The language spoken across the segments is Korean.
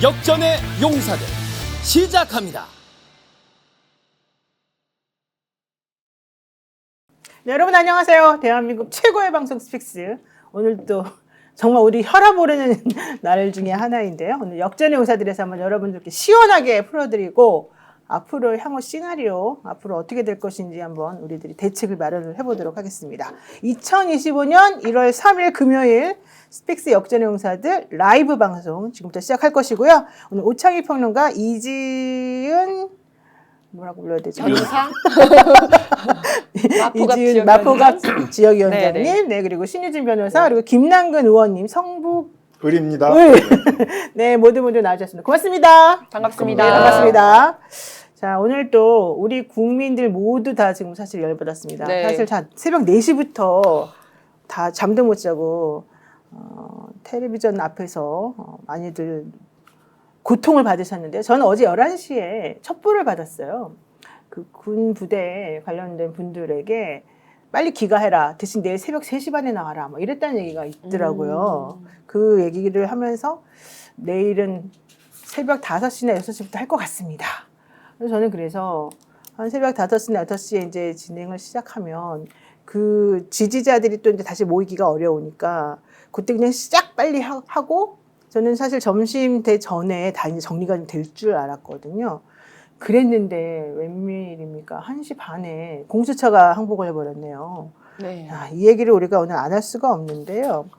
역전의 용사들 시작합니다. 네, 여러분 안녕하세요. 대한민국 최고의 방송 스픽스. 오늘도 정말 우리 혈압 오르는 날 중에 하나인데요. 오늘 역전의 용사들에서 한번 여러분들께 시원하게 풀어드리고 앞으로 향후 시나리오, 앞으로 어떻게 될 것인지 한번 우리들이 대책을 마련을 해보도록 하겠습니다. 2025년 1월 3일 금요일 스픽스 역전의 용사들 라이브 방송 지금부터 시작할 것이고요. 오늘 오창희 평론가, 이지은 뭐라고 불러야 되죠? 변호사? 이지은 마포갑 지역위원장님, 네네. 네, 그리고 신유진 변호사, 그리고 김남근 의원님, 성북 을입니다. 네, 모두 나와주셨습니다. 고맙습니다. 반갑습니다. 네, 반갑습니다. 자, 오늘 또 우리 국민들 모두 다 지금 사실 열받았습니다. 네. 사실 다 새벽 4시부터 다 잠도 못 자고 텔레비전 앞에서 많이들 고통을 받으셨는데 저는 어제 11시에 첩보를 받았어요. 그 군 부대에 관련된 분들에게 빨리 귀가해라. 대신 내일 새벽 3시 반에 나와라. 뭐 이랬다는 얘기가 있더라고요. 그 얘기를 하면서 내일은 새벽 5시나 6시부터 할 것 같습니다. 그래서 저는 그래서 한 새벽 5시나 6시에 이제 진행을 시작하면 그 지지자들이 또 이제 다시 모이기가 어려우니까 그때 그냥 시작 빨리 하고 저는 사실 점심 때 전에 다 이제 정리가 될 줄 알았거든요. 그랬는데 웬일입니까? 1시 반에 공수처가 항복을 해버렸네요. 네. 야, 이 얘기를 우리가 오늘 안 할 수가 없는데요.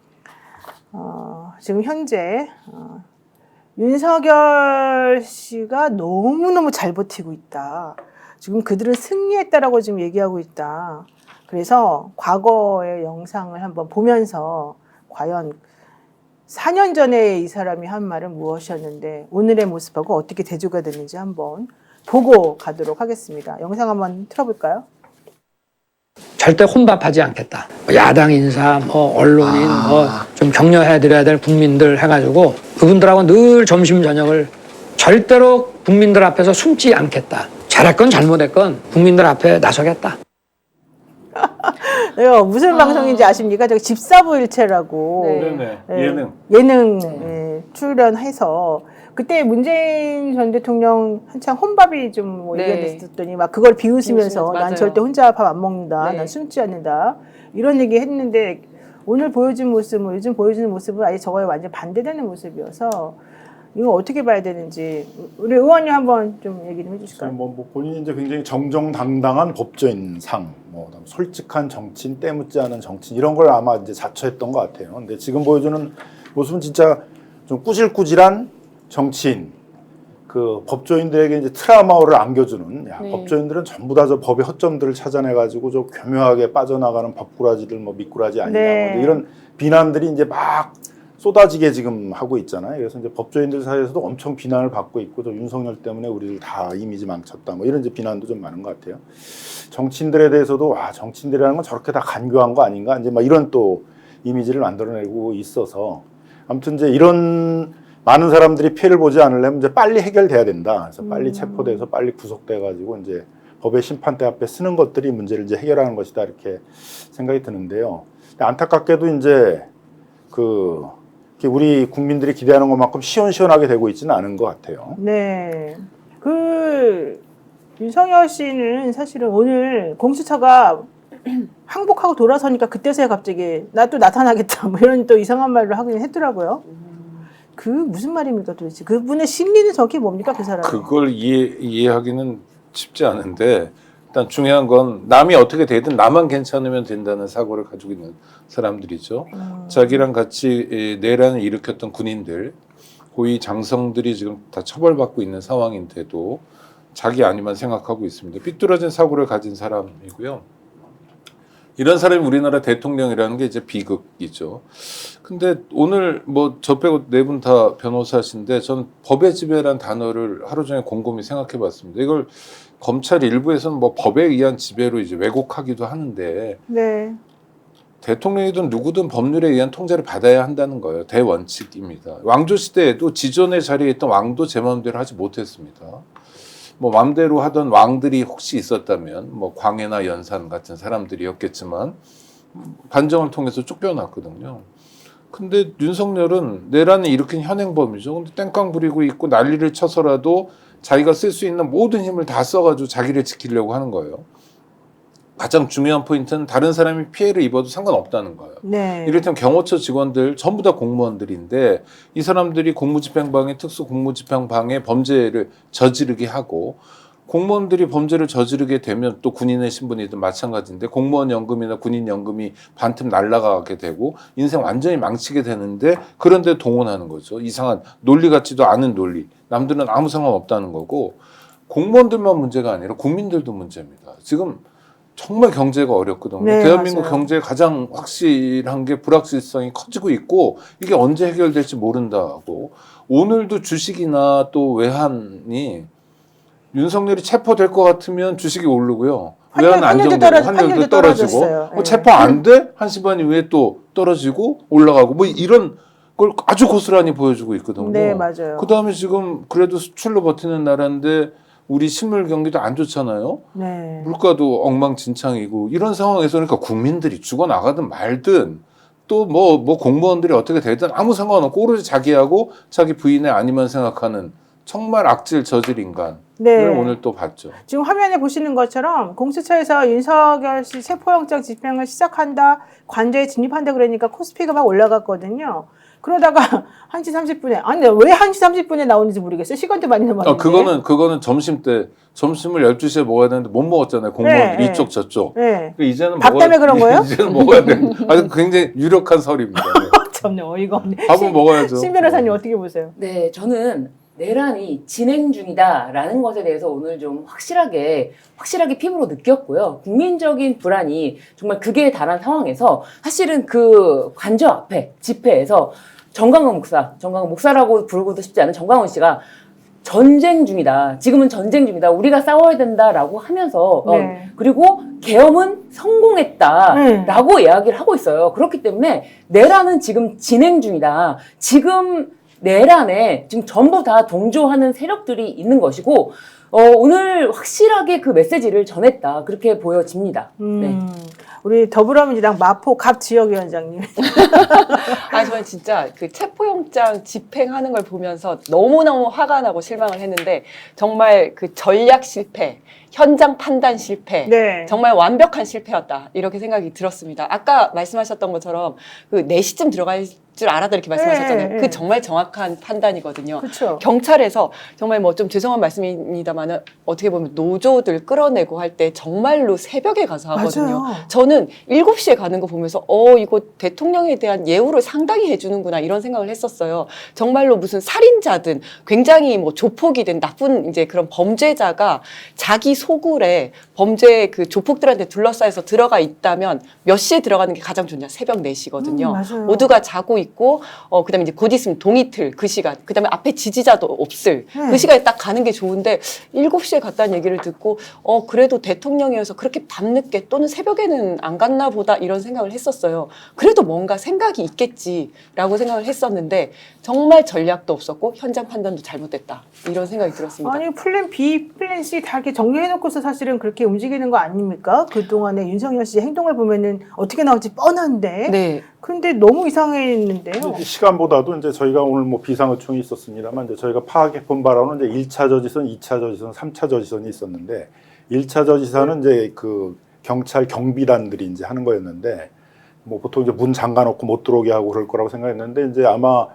지금 현재 윤석열 씨가 너무너무 잘 버티고 있다. 지금 그들은 승리했다라고 지금 얘기하고 있다. 그래서 과거의 영상을 한번 보면서 과연 4년 전에 이 사람이 한 말은 무엇이었는데 오늘의 모습하고 어떻게 대조가 되는지 한번 보고 가도록 하겠습니다. 영상 한번 틀어볼까요? 절대 혼밥하지 않겠다. 야당 인사, 언론인, 좀 격려해드려야 될 국민들 해가지고 그분들하고 늘 점심 저녁을 절대로 국민들 앞에서 숨지 않겠다. 잘했건 잘못했건 국민들 앞에 나서겠다. 무슨 방송인지 아십니까? 저기 집사부일체라고 네. 예능 출연해서 그때 문재인 전 대통령 한창 혼밥이 좀 뭐 네. 얘기가 됐었더니 막 그걸 비웃으면서 난 맞아요. 절대 혼자 밥 안 먹는다. 네. 난 숨지 않는다. 이런 얘기 했는데 오늘 보여준 모습은 요즘 보여주는 모습은 아예 저거에 완전 반대되는 모습이어서 이거 어떻게 봐야 되는지 우리 의원님 한번 좀 얘기 좀 해주실까요? 뭐 본인이 이제 굉장히 정정당당한 법조인상, 그다음 솔직한 정치인, 때묻지 않은 정치인 이런 걸 아마 이제 자처했던 것 같아요. 근데 지금 보여주는 모습은 진짜 좀 꾸질꾸질한 정치인, 그 법조인들에게 이제 트라우마를 안겨주는. 네. 법조인들은 전부 다 저 법의 허점들을 찾아내가지고 좀 교묘하게 빠져나가는 법꾸라지들, 뭐 미꾸라지 아니냐, 네. 뭐 이런 비난들이 이제 막 쏟아지게 지금 하고 있잖아요. 그래서 이제 법조인들 사이에서도 엄청 비난을 받고 있고, 또 윤석열 때문에 우리를 다 이미지 망쳤다, 뭐 이런 이제 비난도 좀 많은 것 같아요. 정치인들에 대해서도 정치인들이라는 건 저렇게 다 간교한 거 아닌가, 이제 막 이런 또 이미지를 만들어내고 있어서 아무튼 이제 이런 많은 사람들이 피해를 보지 않으려면 이제 빨리 해결돼야 된다. 그래서 빨리 체포돼서 빨리 구속돼가지고 이제 법의 심판대 앞에 쓰는 것들이 문제를 이제 해결하는 것이다, 이렇게 생각이 드는데요. 근데 안타깝게도 이제 우리 국민들이 기대하는 것만큼 시원시원하게 되고 있지는 않은 것 같아요. 네. 윤석열 씨는 사실은 오늘 공수처가 항복하고 돌아서니까 그때서야 갑자기 나 또 나타나겠다 뭐 이런 또 이상한 말을 하긴 했더라고요. 그 무슨 말입니까 도대체? 그분의 심리는 정확히 뭡니까 그 사람? 그걸 이해하기는 쉽지 않은데 일단 중요한 건 남이 어떻게 되든 나만 괜찮으면 된다는 사고를 가지고 있는 사람들이죠. 자기랑 같이 내란을 일으켰던 군인들, 고위 장성들이 지금 다 처벌받고 있는 상황인데도 자기 아니만 생각하고 있습니다. 삐뚤어진 사고를 가진 사람이고요. 이런 사람이 우리나라 대통령이라는 게 이제 비극이죠. 근데 오늘 뭐 저 빼고 네 분 다 변호사신데 전 법의 지배란 단어를 하루 종일 곰곰이 생각해 봤습니다. 이걸 검찰 일부에서는 뭐 법에 의한 지배로 이제 왜곡하기도 하는데 네. 대통령이든 누구든 법률에 의한 통제를 받아야 한다는 거예요. 대원칙입니다. 왕조 시대에도 지존의 자리에 있던 왕도 제 마음대로 하지 못했습니다. 뭐 마음대로 하던 왕들이 혹시 있었다면 뭐 광해나 연산 같은 사람들이었겠지만 반정을 통해서 쫓겨났거든요. 근데 윤석열은 내란을 일으킨 현행범이죠. 근데 땡깡 부리고 있고 난리를 쳐서라도 자기가 쓸 수 있는 모든 힘을 다 써가지고 자기를 지키려고 하는 거예요. 가장 중요한 포인트는 다른 사람이 피해를 입어도 상관없다는 거예요. 네. 이를테면 경호처 직원들 전부 다 공무원들인데 이 사람들이 공무집행방해 특수 공무집행방해 범죄를 저지르게 하고 공무원들이 범죄를 저지르게 되면 또 군인의 신분이든 마찬가지인데 공무원 연금이나 군인 연금이 반틈 날아가게 되고 인생 완전히 망치게 되는데 그런데 동원하는 거죠. 이상한 논리 같지도 않은 논리. 남들은 아무 상관없다는 거고 공무원들만 문제가 아니라 국민들도 문제입니다. 지금 정말 경제가 어렵거든요. 네, 대한민국 맞아요. 경제의 가장 확실한 게 불확실성이 커지고 있고 이게 언제 해결될지 모른다고. 오늘도 주식이나 또 외환이 윤석열이 체포될 것 같으면 주식이 오르고요. 외환 안정되고 환율도 떨어지고 네. 체포 안 돼? 한시반 이후에 또 떨어지고 올라가고 뭐 이런 걸 아주 고스란히 보여주고 있거든요. 네, 맞아요. 그다음에 지금 그래도 수출로 버티는 나라인데 우리 식물 경기도 안 좋잖아요. 네. 물가도 엉망진창이고 이런 상황에서 그러니까 국민들이 죽어나가든 말든 또 뭐 공무원들이 어떻게 되든 아무 상관없고 오로지 자기하고 자기 부인의 아니만 생각하는 정말 악질 저질 인간을 네. 오늘 또 봤죠. 지금 화면에 보시는 것처럼 공수처에서 윤석열 씨 체포영장 집행을 시작한다, 관저에 진입한다 그러니까 코스피가 막 올라갔거든요. 그러다가 1시 30분에 아니 왜 1시 30분에 나오는지 모르겠어요. 시간도 많이 남았는데. 그거는 점심 때 점심을 12시에 먹어야 되는데 못 먹었잖아요. 공무원들이 네, 이쪽 저쪽. 네. 그러니까 이제는 밥 때문에 그런 거예요? 이제는 먹어야 돼. 아주 굉장히 유력한 설입니다. 네. 참네 어이가 없네. 밥은 먹어야죠. 신 변호사님 어떻게 보세요? 네, 저는 내란이 진행 중이다라는 것에 대해서 오늘 좀 확실하게 피부로 느꼈고요. 국민적인 불안이 정말 극에 달한 상황에서 사실은 그 관저 앞에 집회에서 정광훈 목사라고 부르고도 싶지 않은 정광훈 씨가 전쟁 중이다. 지금은 전쟁 중이다. 우리가 싸워야 된다라고 하면서 네. 그리고 계엄은 성공했다라고 이야기를 하고 있어요. 그렇기 때문에 내란은 지금 진행 중이다. 지금 내란에 지금 전부 다 동조하는 세력들이 있는 것이고 오늘 확실하게 그 메시지를 전했다. 그렇게 보여집니다. 네. 우리 더불어민주당 마포 갑 지역위원장님. 아, 저는 진짜 그 체포영장 집행하는 걸 보면서 너무너무 화가 나고 실망을 했는데 정말 그 전략 실패, 현장 판단 실패, 네. 정말 완벽한 실패였다. 이렇게 생각이 들었습니다. 아까 말씀하셨던 것처럼 그 4시쯤 들어갈 줄 알았다 이렇게 말씀하셨잖아요. 네, 네. 그 정말 정확한 판단이거든요. 그렇죠. 경찰에서 정말 뭐 좀 죄송한 말씀입니다만은 어떻게 보면 노조들 끌어내고 할 때 정말로 새벽에 가서 하거든요. 맞아요. 저는 7시에 가는 거 보면서 이거 대통령에 대한 예우를 상당히 해주는구나 이런 생각을 했었어요. 정말로 무슨 살인자든 굉장히 뭐 조폭이든 나쁜 이제 그런 범죄자가 자기 소굴에 범죄 그 조폭들한테 둘러싸여서 들어가 있다면 몇 시에 들어가는 게 가장 좋냐? 새벽 4시거든요. 맞아요. 모두가 자고 있고 그다음에 이제 곧 있으면 동이틀 그 시간, 그다음에 앞에 지지자도 없을 그 시간에 딱 가는 게 좋은데 7시에 갔다는 얘기를 듣고 그래도 대통령이어서 그렇게 밤늦게 또는 새벽에는 안 갔나 보다 이런 생각을 했었어요. 그래도 뭔가 생각이 있겠지라고 생각을 했었는데 정말 전략도 없었고 현장 판단도 잘못됐다 이런 생각이 들었습니다. 아니 플랜 B, 플랜 C 다 이렇게 정리해놓고서 사실은 그렇게 움직이는 거 아닙니까? 그동안에 윤석열 씨 행동을 보면은 어떻게 나올지 뻔한데. 네. 근데 너무 이상했는데요. 시간보다도 이제 저희가 오늘 뭐 비상의총이 있었습니다만 이제 저희가 파악해 본 바로는 이제 1차 저지선, 2차 저지선, 3차 저지선이 있었는데 1차 저지선은 이제 그 경찰 경비단들이 이제 하는 거였는데 뭐 보통 이제 문 잠가 놓고 못 들어오게 하고 그럴 거라고 생각했는데 이제 아마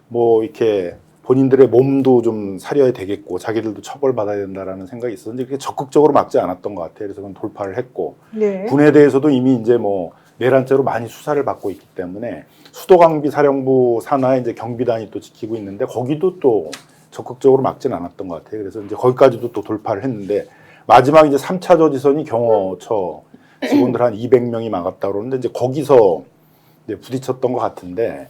뭐 이렇게 본인들의 몸도 좀 사려야 되겠고 자기들도 처벌받아야 된다라는 생각이 있었는데 그게 적극적으로 막지 않았던 것 같아요. 그래서 그건 돌파를 했고 네. 군에 대해서도 이미 이제 뭐 내란죄로 많이 수사를 받고 있기 때문에 수도강비 사령부 산하에 이제 경비단이 또 지키고 있는데 거기도 또 적극적으로 막지는 않았던 것 같아요. 그래서 이제 거기까지도 또 돌파를 했는데 마지막 이제 3차 저지선이 경호처 직원들 한 200명이 막았다 그러는데 이제 거기서 이제 부딪혔던 것 같은데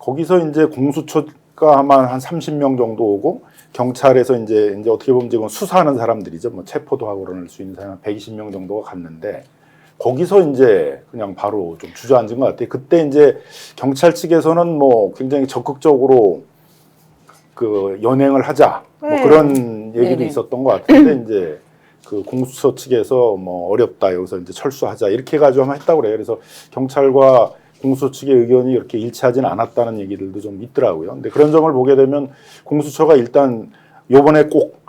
거기서 이제 공수처가 아마 한 30명 정도 오고 경찰에서 이제 어떻게 보면 지금 수사하는 사람들이죠. 뭐 체포도 하고 그럴 수 있는 사람 120명 정도가 갔는데 거기서 이제 그냥 바로 좀 주저앉은 것 같아요. 그때 이제 경찰 측에서는 뭐 굉장히 적극적으로 그 연행을 하자 뭐 그런 얘기도 네네. 있었던 것 같은데 이제 그 공수처 측에서 뭐 어렵다 여기서 이제 철수하자 이렇게 해가지고 한번 했다고 그래요. 그래서 경찰과 공수처 측의 의견이 이렇게 일치하지는 않았다는 얘기들도 좀 있더라고요. 근데 그런 점을 보게 되면 공수처가 일단 요번에 꼭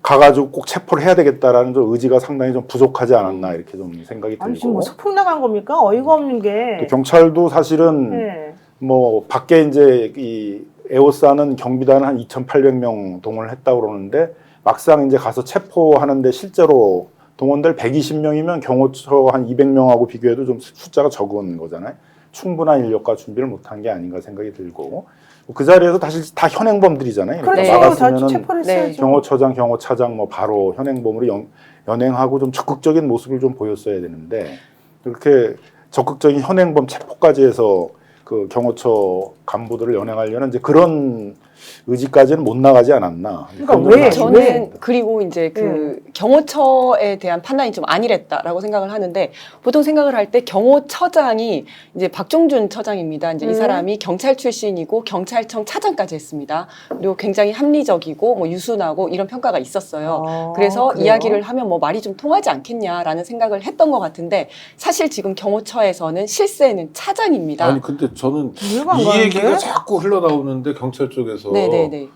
가가지고 꼭 체포를 해야 되겠다라는 좀 의지가 상당히 좀 부족하지 않았나 이렇게 좀 생각이 아니 들고. 지금 뭐 소풍 나간 겁니까? 어이가 없는 게. 경찰도 사실은 네. 뭐 밖에 이제 이 에오스하는 경비단 한 2,800명 동원을 했다고 그러는데 막상 이제 가서 체포하는데 실제로 동원들 120명이면 경호처 한 200명하고 비교해도 좀 숫자가 적은 거잖아요. 충분한 인력과 준비를 못한 게 아닌가 생각이 들고 그 자리에서 다시 다 현행범들이잖아요. 그렇죠. 네. 다 나갔으면은 체포를 네. 했어야죠. 경호처장, 경호차장 뭐 바로 현행범으로 연행하고 좀 적극적인 모습을 좀 보였어야 되는데 그렇게 적극적인 현행범 체포까지 해서 그 경호처 간부들을 연행하려는 이제 그런 의지까지는 못 나가지 않았나. 그러니까 그런 왜? 점은 저는 왜? 그리고 이제 그 경호처에 대한 판단이 좀 안일했다라고 생각을 하는데 보통 생각을 할 때 경호처장이 이제 박종준 처장입니다. 이제 이 사람이 경찰 출신이고 경찰청 차장까지 했습니다. 그리고 굉장히 합리적이고 뭐 유순하고 이런 평가가 있었어요. 그래서 그래요? 이야기를 하면 뭐 말이 좀 통하지 않겠냐라는 생각을 했던 것 같은데 사실 지금 경호처에서는 실세는 차장입니다. 아니 근데 저는 이해가 안 이 가는데? 얘기가 자꾸 흘러나오는데 경찰 쪽에서 네네네.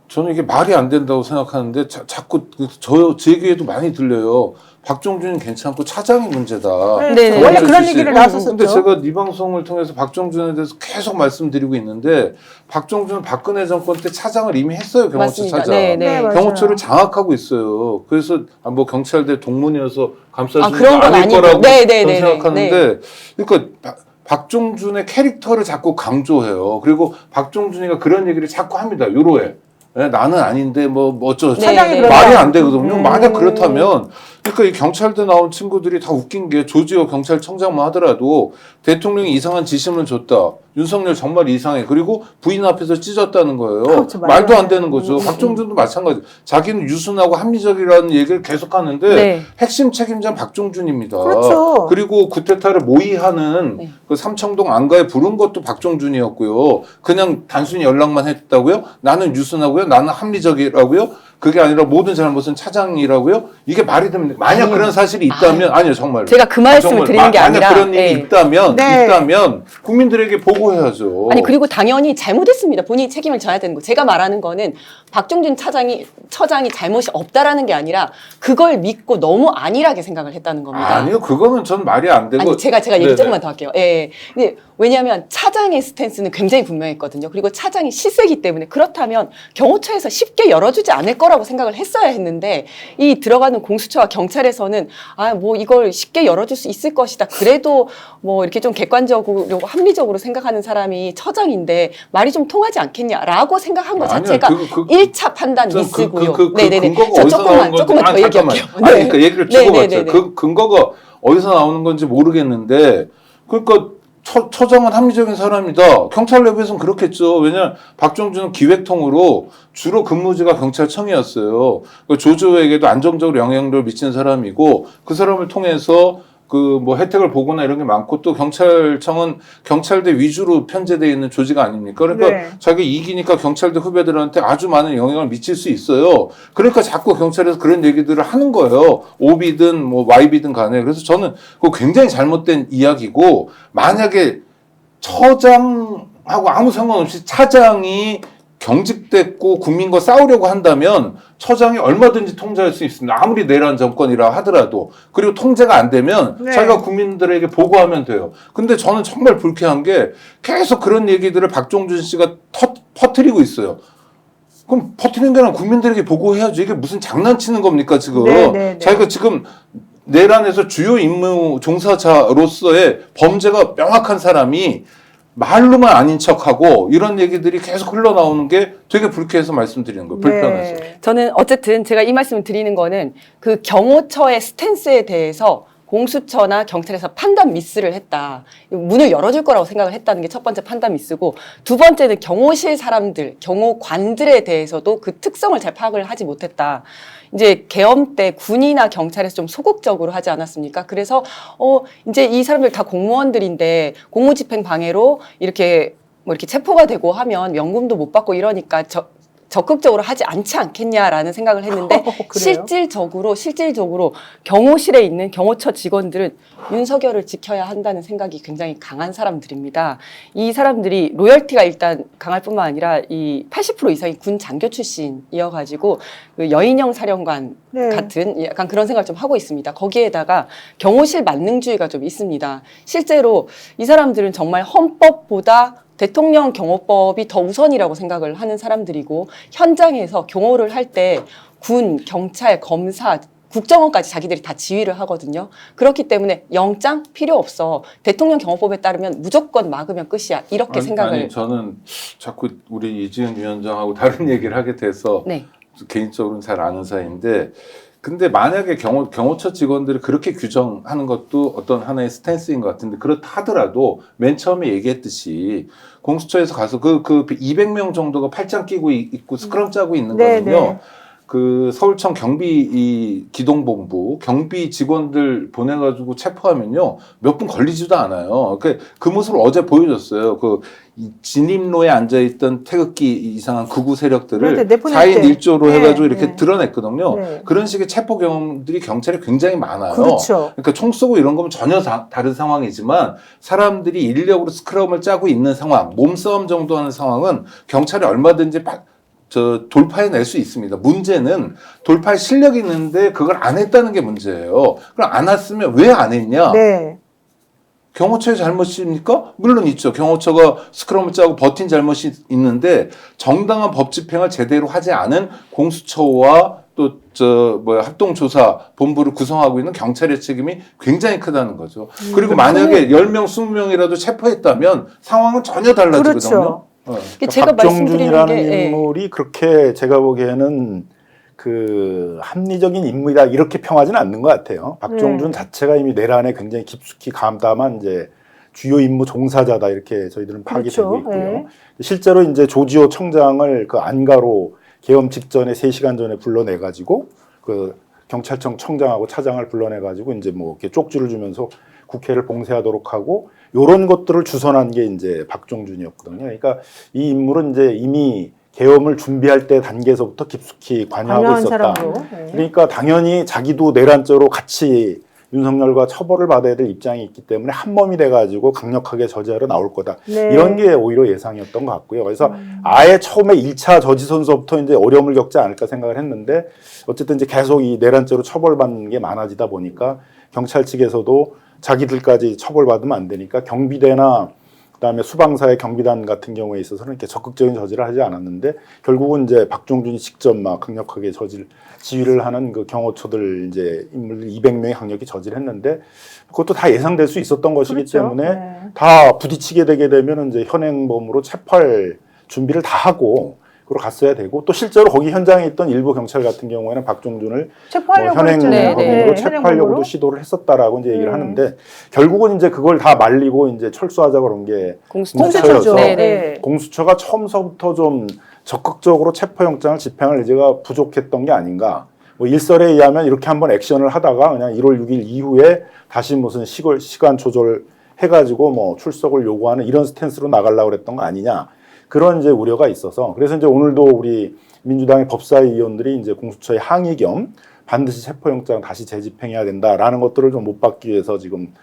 저는 이게 말이 안 된다고 생각하는데 자꾸 제 귀에도 많이 들려요. 박종준은 괜찮고 차장이 문제다. 네, 네. 원래 그런 출신. 얘기를 나왔었죠. 근데 제가 이 방송을 통해서 박종준에 대해서 계속 말씀드리고 있는데 박종준은 박근혜 정권 때 차장을 이미 했어요. 경호처 맞습니다. 차장. 네, 네, 네. 맞아요. 경호처를 장악하고 있어요. 그래서 뭐 경찰대 동문이어서 감싸주는 그런 거 건 아닐 아니고. 거라고 네, 네, 저는 네, 생각하는데 그러니까 박종준의 캐릭터를 자꾸 강조해요. 그리고 박종준이가 그런 얘기를 자꾸 합니다. 요로에. 나는 아닌데 뭐 어쩌고 네, 차장이 네. 그런다. 말이 안 되거든요. 만약 그렇다면 그러니까 이 경찰대 나온 친구들이 다 웃긴 게 조지호 경찰청장만 하더라도 대통령이 이상한 지시만 줬다. 윤석열 정말 이상해. 그리고 부인 앞에서 찢었다는 거예요. 그렇죠, 말도 안 맞아요. 되는 거죠. 박종준도 마찬가지. 자기는 유순하고 합리적이라는 얘기를 계속하는데 네. 핵심 책임자는 박종준입니다. 그렇죠. 그리고 구테타를 모의하는 네. 그 삼청동 안가에 부른 것도 박종준이었고요. 그냥 단순히 연락만 했다고요? 나는 유순하고요. 나는 합리적이라고요. 그게 아니라 모든 잘못은 차장이라고요? 이게 말이 됩니다. 만약 아니요. 그런 사실이 있다면 아니요 정말 제가 그 말씀을 정말 드리는 게 만약 아니라 그런 일이 네. 있다면 국민들에게 보고해야죠. 아니 그리고 당연히 잘못했습니다. 본인이 책임을 져야 되는 거. 제가 말하는 거는 박종준 처장이 잘못이 없다라는 게 아니라 그걸 믿고 너무 안일하게 생각을 했다는 겁니다. 아니요 그거는 전 말이 안 되고 아니 제가 얘기 네네. 조금만 더 할게요. 예. 근데 왜냐하면 차장의 스탠스는 굉장히 분명했거든요. 그리고 차장이 실세기 때문에 그렇다면 경호처에서 쉽게 열어주지 않을 거라고 생각을 했어야 했는데 이 들어가는 공수처와 경찰에서는 뭐 이걸 쉽게 열어줄 수 있을 것이다. 그래도 뭐 이렇게 좀 객관적으로 합리적으로 생각하는 사람이 처장인데 말이 좀 통하지 않겠냐라고 생각한 것 아니요, 자체가 1차 판단 미스고요. 네네네. 근거가 저 어디서 나오는 조금만 더 건지 얘기할게요. 아니 그러니까 얘기를 주고받죠. 네네네네. 그 근거가 어디서 나오는 건지 모르겠는데 그러니까 처장은 합리적인 사람이다. 경찰 내부에서는 그렇겠죠. 왜냐 박종준은 기획통으로 주로 근무지가 경찰청이었어요. 그러니까 조조에게도 안정적으로 영향력을 미치는 사람이고 그 사람을 통해서 그 뭐 혜택을 보거나 이런 게 많고 또 경찰청은 경찰대 위주로 편제되어 있는 조직 아닙니까? 그러니까 네. 자기 이기니까 경찰대 후배들한테 아주 많은 영향을 미칠 수 있어요. 그러니까 자꾸 경찰에서 그런 얘기들을 하는 거예요. 오비든 뭐 와이비든 간에. 그래서 저는 그거 굉장히 잘못된 이야기고 만약에 처장하고 아무 상관없이 차장이 경직됐고 국민과 싸우려고 한다면 처장이 얼마든지 통제할 수 있습니다. 아무리 내란 정권이라 하더라도. 그리고 통제가 안 되면 네. 자기가 국민들에게 보고하면 돼요. 근데 저는 정말 불쾌한 게 계속 그런 얘기들을 박종준 씨가 퍼뜨리고 있어요. 그럼 퍼뜨리는 게 아니라 국민들에게 보고해야죠. 이게 무슨 장난치는 겁니까 지금. 네, 네, 네. 자기가 지금 내란에서 주요 임무 종사자로서의 범죄가 명확한 사람이 말로만 아닌 척하고 이런 얘기들이 계속 흘러나오는 게 되게 불쾌해서 말씀드리는 거예요. 불편해서. 네. 저는 어쨌든 제가 이 말씀을 드리는 거는 그 경호처의 스탠스에 대해서 공수처나 경찰에서 판단 미스를 했다. 문을 열어줄 거라고 생각을 했다는 게 첫 번째 판단 미스고 두 번째는 경호실 사람들, 경호관들에 대해서도 그 특성을 잘 파악을 하지 못했다. 이제 계엄 때 군이나 경찰에서 좀 소극적으로 하지 않았습니까? 그래서 이제 이 사람들 다 공무원들인데 공무집행 방해로 이렇게 뭐 이렇게 체포가 되고 하면 연금도 못 받고 이러니까 적극적으로 하지 않지 않겠냐라는 생각을 했는데 그래요? 실질적으로 경호실에 있는 경호처 직원들은 윤석열을 지켜야 한다는 생각이 굉장히 강한 사람들입니다. 이 사람들이 로열티가 일단 강할 뿐만 아니라 이 80% 이상이 군 장교 출신이어가지고 그 여인형 사령관 네. 같은 약간 그런 생각을 좀 하고 있습니다. 거기에다가 경호실 만능주의가 좀 있습니다. 실제로 이 사람들은 정말 헌법보다 대통령 경호법이 더 우선이라고 생각을 하는 사람들이고 현장에서 경호를 할 때 군, 경찰, 검사, 국정원까지 자기들이 다 지휘를 하거든요. 그렇기 때문에 영장 필요 없어. 대통령 경호법에 따르면 무조건 막으면 끝이야. 이렇게 생각을. 아니, 저는 자꾸 우리 이지은 위원장하고 다른 얘기를 하게 돼서 네. 개인적으로는 잘 아는 사이인데 근데 만약에 경호처 직원들을 그렇게 규정하는 것도 어떤 하나의 스탠스인 것 같은데 그렇다 하더라도 맨 처음에 얘기했듯이 공수처에서 가서 그 200명 정도가 팔짱 끼고 있고 스크럼 짜고 있는 네, 거는요. 네. 그 서울청 경비 이 기동본부 경비 직원들 보내가지고 체포하면요 몇 분 걸리지도 않아요. 그 모습을 어제 보여줬어요. 그 진입로에 앉아있던 태극기 이상한 극우 세력들을 그렇죠. 내보낼 4인 때. 1조로 네, 해가지고 이렇게 네. 드러냈거든요. 네. 그런 식의 체포 경험들이 경찰에 굉장히 많아요. 그렇죠. 그러니까 총 쏘고 이런 거면 전혀 다른 상황이지만 사람들이 인력으로 스크럼을 짜고 있는 상황, 몸싸움 정도 하는 상황은 경찰이 얼마든지 돌파해낼 수 있습니다. 문제는 돌파할 실력이 있는데 그걸 안 했다는 게 문제예요. 그럼 안 했으면 왜 안 했냐? 네. 경호처의 잘못입니까? 물론 있죠. 경호처가 스크럼을 짜고 버틴 잘못이 있는데 정당한 법 집행을 제대로 하지 않은 공수처와 또 합동조사 본부를 구성하고 있는 경찰의 책임이 굉장히 크다는 거죠. 그리고 만약에 10명, 20명이라도 체포했다면 상황은 전혀 달라지거든요. 그렇죠. 제가 말씀드리는 박정준이라는 게 인물이 그렇게 제가 보기에는 그 합리적인 인물이다 이렇게 평하지는 않는 것 같아요. 박정준 자체가 이미 내란에 굉장히 깊숙이 감담한 이제 주요 임무 종사자다 이렇게 저희들은 파악이 그렇죠. 되고 있고요. 네. 실제로 이제 조지호 청장을 그 안가로 계엄 직전에 3시간 전에 불러내가지고 그 경찰청 청장하고 차장을 불러내가지고 이제 뭐 이렇게 쪽지를 주면서 국회를 봉쇄하도록 하고 요런 것들을 주선한 게 이제 박정준이었거든요. 그러니까 이 인물은 이제 이미 계엄을 준비할 때 단계에서부터 깊숙이 관여하고 관여한 있었다. 사람으로. 네. 그러니까 당연히 자기도 내란죄로 같이 윤석열과 처벌을 받아야 될 입장이 있기 때문에 한 몸이 돼가지고 강력하게 저지하러 나올 거다. 네. 이런 게 오히려 예상이었던 것 같고요. 그래서 아예 처음에 1차 저지선서부터 이제 어려움을 겪지 않을까 생각을 했는데 어쨌든 이제 계속 이 내란죄로 처벌받는 게 많아지다 보니까 경찰 측에서도 자기들까지 처벌받으면 안 되니까 경비대나 그다음에 수방사의 경비단 같은 경우에 있어서는 이렇게 적극적인 저지를 하지 않았는데 결국은 이제 박정준이 직접 막 강력하게 지휘를 하는 그 경호처들 이제 인물들 200명이 강력히 저지를 했는데 그것도 다 예상될 수 있었던 것이기 그렇죠. 때문에 네. 다 부딪히게 되게 되면 이제 현행범으로 체포할 준비를 다 하고 그로 갔어야 되고 또 실제로 거기 현장에 있던 일부 경찰 같은 경우에는 박정준을 체포하려고 현행범으로 했잖아요. 네, 체포하려고도 시도를 했었다라고 이제 얘기를 네. 하는데 결국은 이제 그걸 다 말리고 이제 철수하자 그런 게 공수처죠. 공수처여서 네, 네. 네. 공수처가 처음서부터 좀 적극적으로 체포영장을 집행할 의지가 부족했던 게 아닌가. 뭐 일설에 의하면 이렇게 한번 액션을 하다가 그냥 1월 6일 이후에 다시 무슨 시간 조절해가지고 뭐 출석을 요구하는 이런 스탠스로 나가려고 그랬던 거 아니냐. 그런 이제 우려가 있어서 그래서 이제 오늘도 우리 민주당의 법사위원들이 이제 공수처의 항의 겸 반드시 체포영장 다시 재집행해야 된다라는 것들을 좀 못 받기 위해서 지금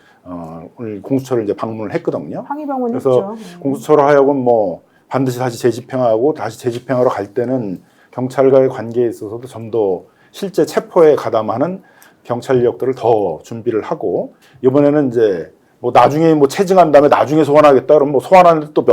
오늘 공수처를 이제 방문을 했거든요. 항의 방문했죠. 그래서 공수처로 하여금 뭐 반드시 다시 재집행하고 다시 재집행하러 갈 때는 경찰과의 관계에 있어서도 좀 더 실제 체포에 가담하는 경찰력들을 더 준비를 하고 이번에는 이제 뭐 나중에 뭐 체증한 다음에 나중에 소환하겠다 그러면 뭐 소환하는데 또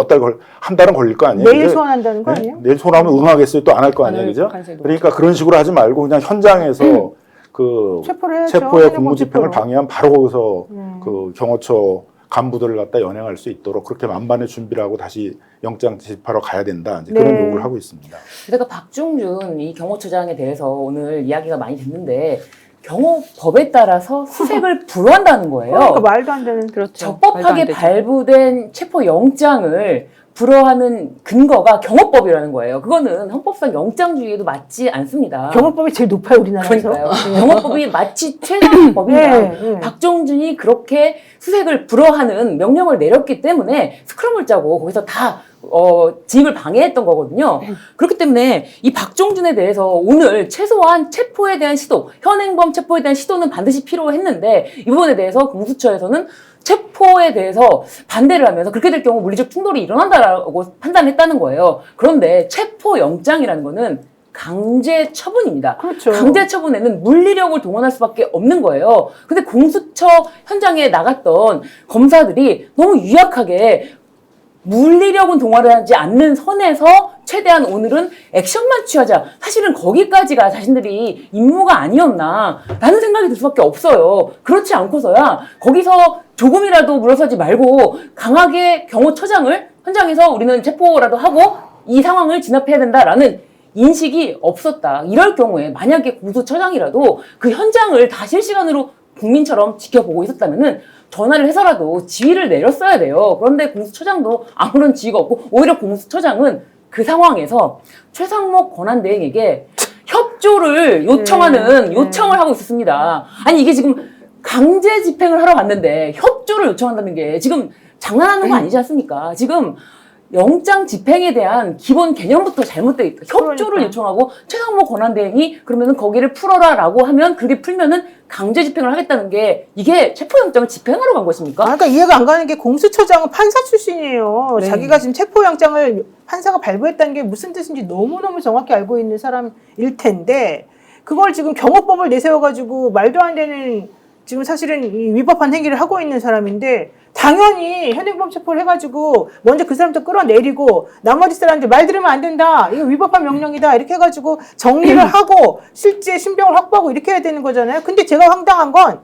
한 달은 걸릴 거 아니에요? 내일 근데 소환한다는 거 네? 아니에요? 내일 소환하면 응하겠어요? 또 안 할 거 아니에요? 그죠? 그러니까 그런 식으로 하지 말고 그냥 현장에서 그 체포를 해야죠. 체포의 현행범 공무집행을 체포로. 방해하면 바로 거기서 그 경호처 간부들을 갖다 연행할 수 있도록 그렇게 만반의 준비를 하고 다시 영장 집하러 가야 된다. 이제 그런 네. 요구를 하고 있습니다. 제가 박중준 이 경호처장에 대해서 오늘 이야기가 많이 됐는데 경호법에 따라서 수색을 불허한다는 거예요. 그러니까 말도 안 되는. 그렇죠. 말도 안 적법하게 되죠. 발부된 체포 영장을 불허하는 근거가 경호법이라는 거예요. 그거는 헌법상 영장주의에도 맞지 않습니다. 경호법이 제일 높아요 우리나라에서. 그러니까요. 경호법이 마치 최상의 법입니다. 네. 박정준이 그렇게 수색을 불허하는 명령을 내렸기 때문에 스크럼을 짜고 거기서 다 진입을 방해했던 거거든요. 그렇기 때문에 이 박종준에 대해서 오늘 최소한 체포에 대한 시도, 현행범 체포에 대한 시도는 반드시 필요했는데 이 부분에 대해서 공수처에서는 체포에 대해서 반대를 하면서 그렇게 될 경우 물리적 충돌이 일어난다라고 판단했다는 거예요. 그런데 체포 영장이라는 거는 강제 처분입니다. 그렇죠. 강제 처분에는 물리력을 동원할 수밖에 없는 거예요. 근데 공수처 현장에 나갔던 검사들이 너무 유약하게 물리력은 동원하지 않는 선에서 최대한 오늘은 액션만 취하자. 사실은 거기까지가 자신들이 임무가 아니었나 라는 생각이 들 수밖에 없어요. 그렇지 않고서야 거기서 조금이라도 물러서지 말고 강하게 경호처장을 현장에서 우리는 체포라도 하고 이 상황을 진압해야 된다라는 인식이 없었다. 이럴 경우에 만약에 공수처장이라도 그 현장을 다 실시간으로 국민처럼 지켜보고 있었다면은 전화를 해서라도 지휘를 내렸어야 돼요. 그런데 공수처장도 아무런 지휘가 없고 오히려 공수처장은 그 상황에서 최상목 권한대행에게 협조를 요청하는 요청을 하고 있었습니다. 아니 이게 지금 강제 집행을 하러 갔는데 협조를 요청한다는 게 지금 장난하는 거 아니지 않습니까? 지금 영장 집행에 대한 기본 개념부터 잘못되어 있다. 협조를 그러니까. 요청하고 최상목 권한대행이 그러면은 거기를 풀어라라고 하면 그게 풀면은 강제 집행을 하겠다는 게 이게 체포영장을 집행하러 간 것입니까? 그러니까 이해가 안 가는 게 공수처장은 판사 출신이에요. 네. 자기가 지금 체포영장을 판사가 발부했다는 게 무슨 뜻인지 너무너무 정확히 알고 있는 사람일 텐데 그걸 지금 경호법을 내세워가지고 말도 안 되는 지금 사실은 이 위법한 행위를 하고 있는 사람인데 당연히 현행범 체포를 해가지고 먼저 그 사람부터 끌어내리고 나머지 사람들 말 들으면 안 된다. 이거 위법한 명령이다. 이렇게 해가지고 정리를 하고 실제 신병을 확보하고 이렇게 해야 되는 거잖아요. 근데 제가 황당한 건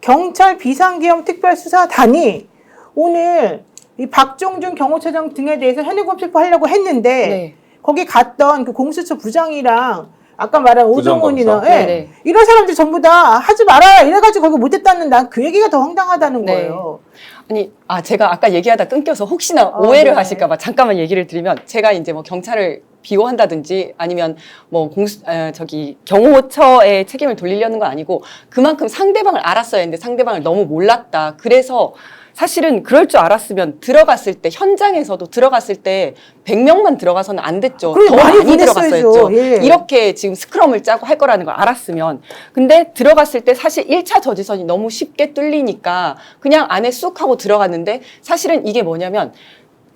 경찰 비상계엄 특별수사단이 오늘 이 박종준 경호처장 등에 대해서 현행범 체포하려고 했는데 네. 거기 갔던 그 공수처 부장이랑 아까 말한 오정훈이나 부장검사. 예, 네네. 이런 사람들 전부 다 하지 말아라 이래가지고 거기 못했다는 난 그 얘기가 더 황당하다는 네. 거예요. 아니, 제가 아까 얘기하다 끊겨서 혹시나 아, 오해를 네. 하실까봐 잠깐만 얘기를 드리면 제가 이제 뭐 경찰을 비호한다든지 아니면 뭐 경호처의 책임을 돌리려는 건 아니고 그만큼 상대방을 알았어야 했는데 상대방을 너무 몰랐다. 그래서 사실은 그럴 줄 알았으면 들어갔을 때 현장에서도 들어갔을 때 100명만 들어가서는 안 됐죠. 그래, 더 많이 많이 보냈어야죠. 들어갔어야죠. 예. 이렇게 지금 스크럼을 짜고 할 거라는 걸 알았으면. 근데 들어갔을 때 사실 1차 저지선이 너무 쉽게 뚫리니까 그냥 안에 쑥 하고 들어갔는데 사실은 이게 뭐냐면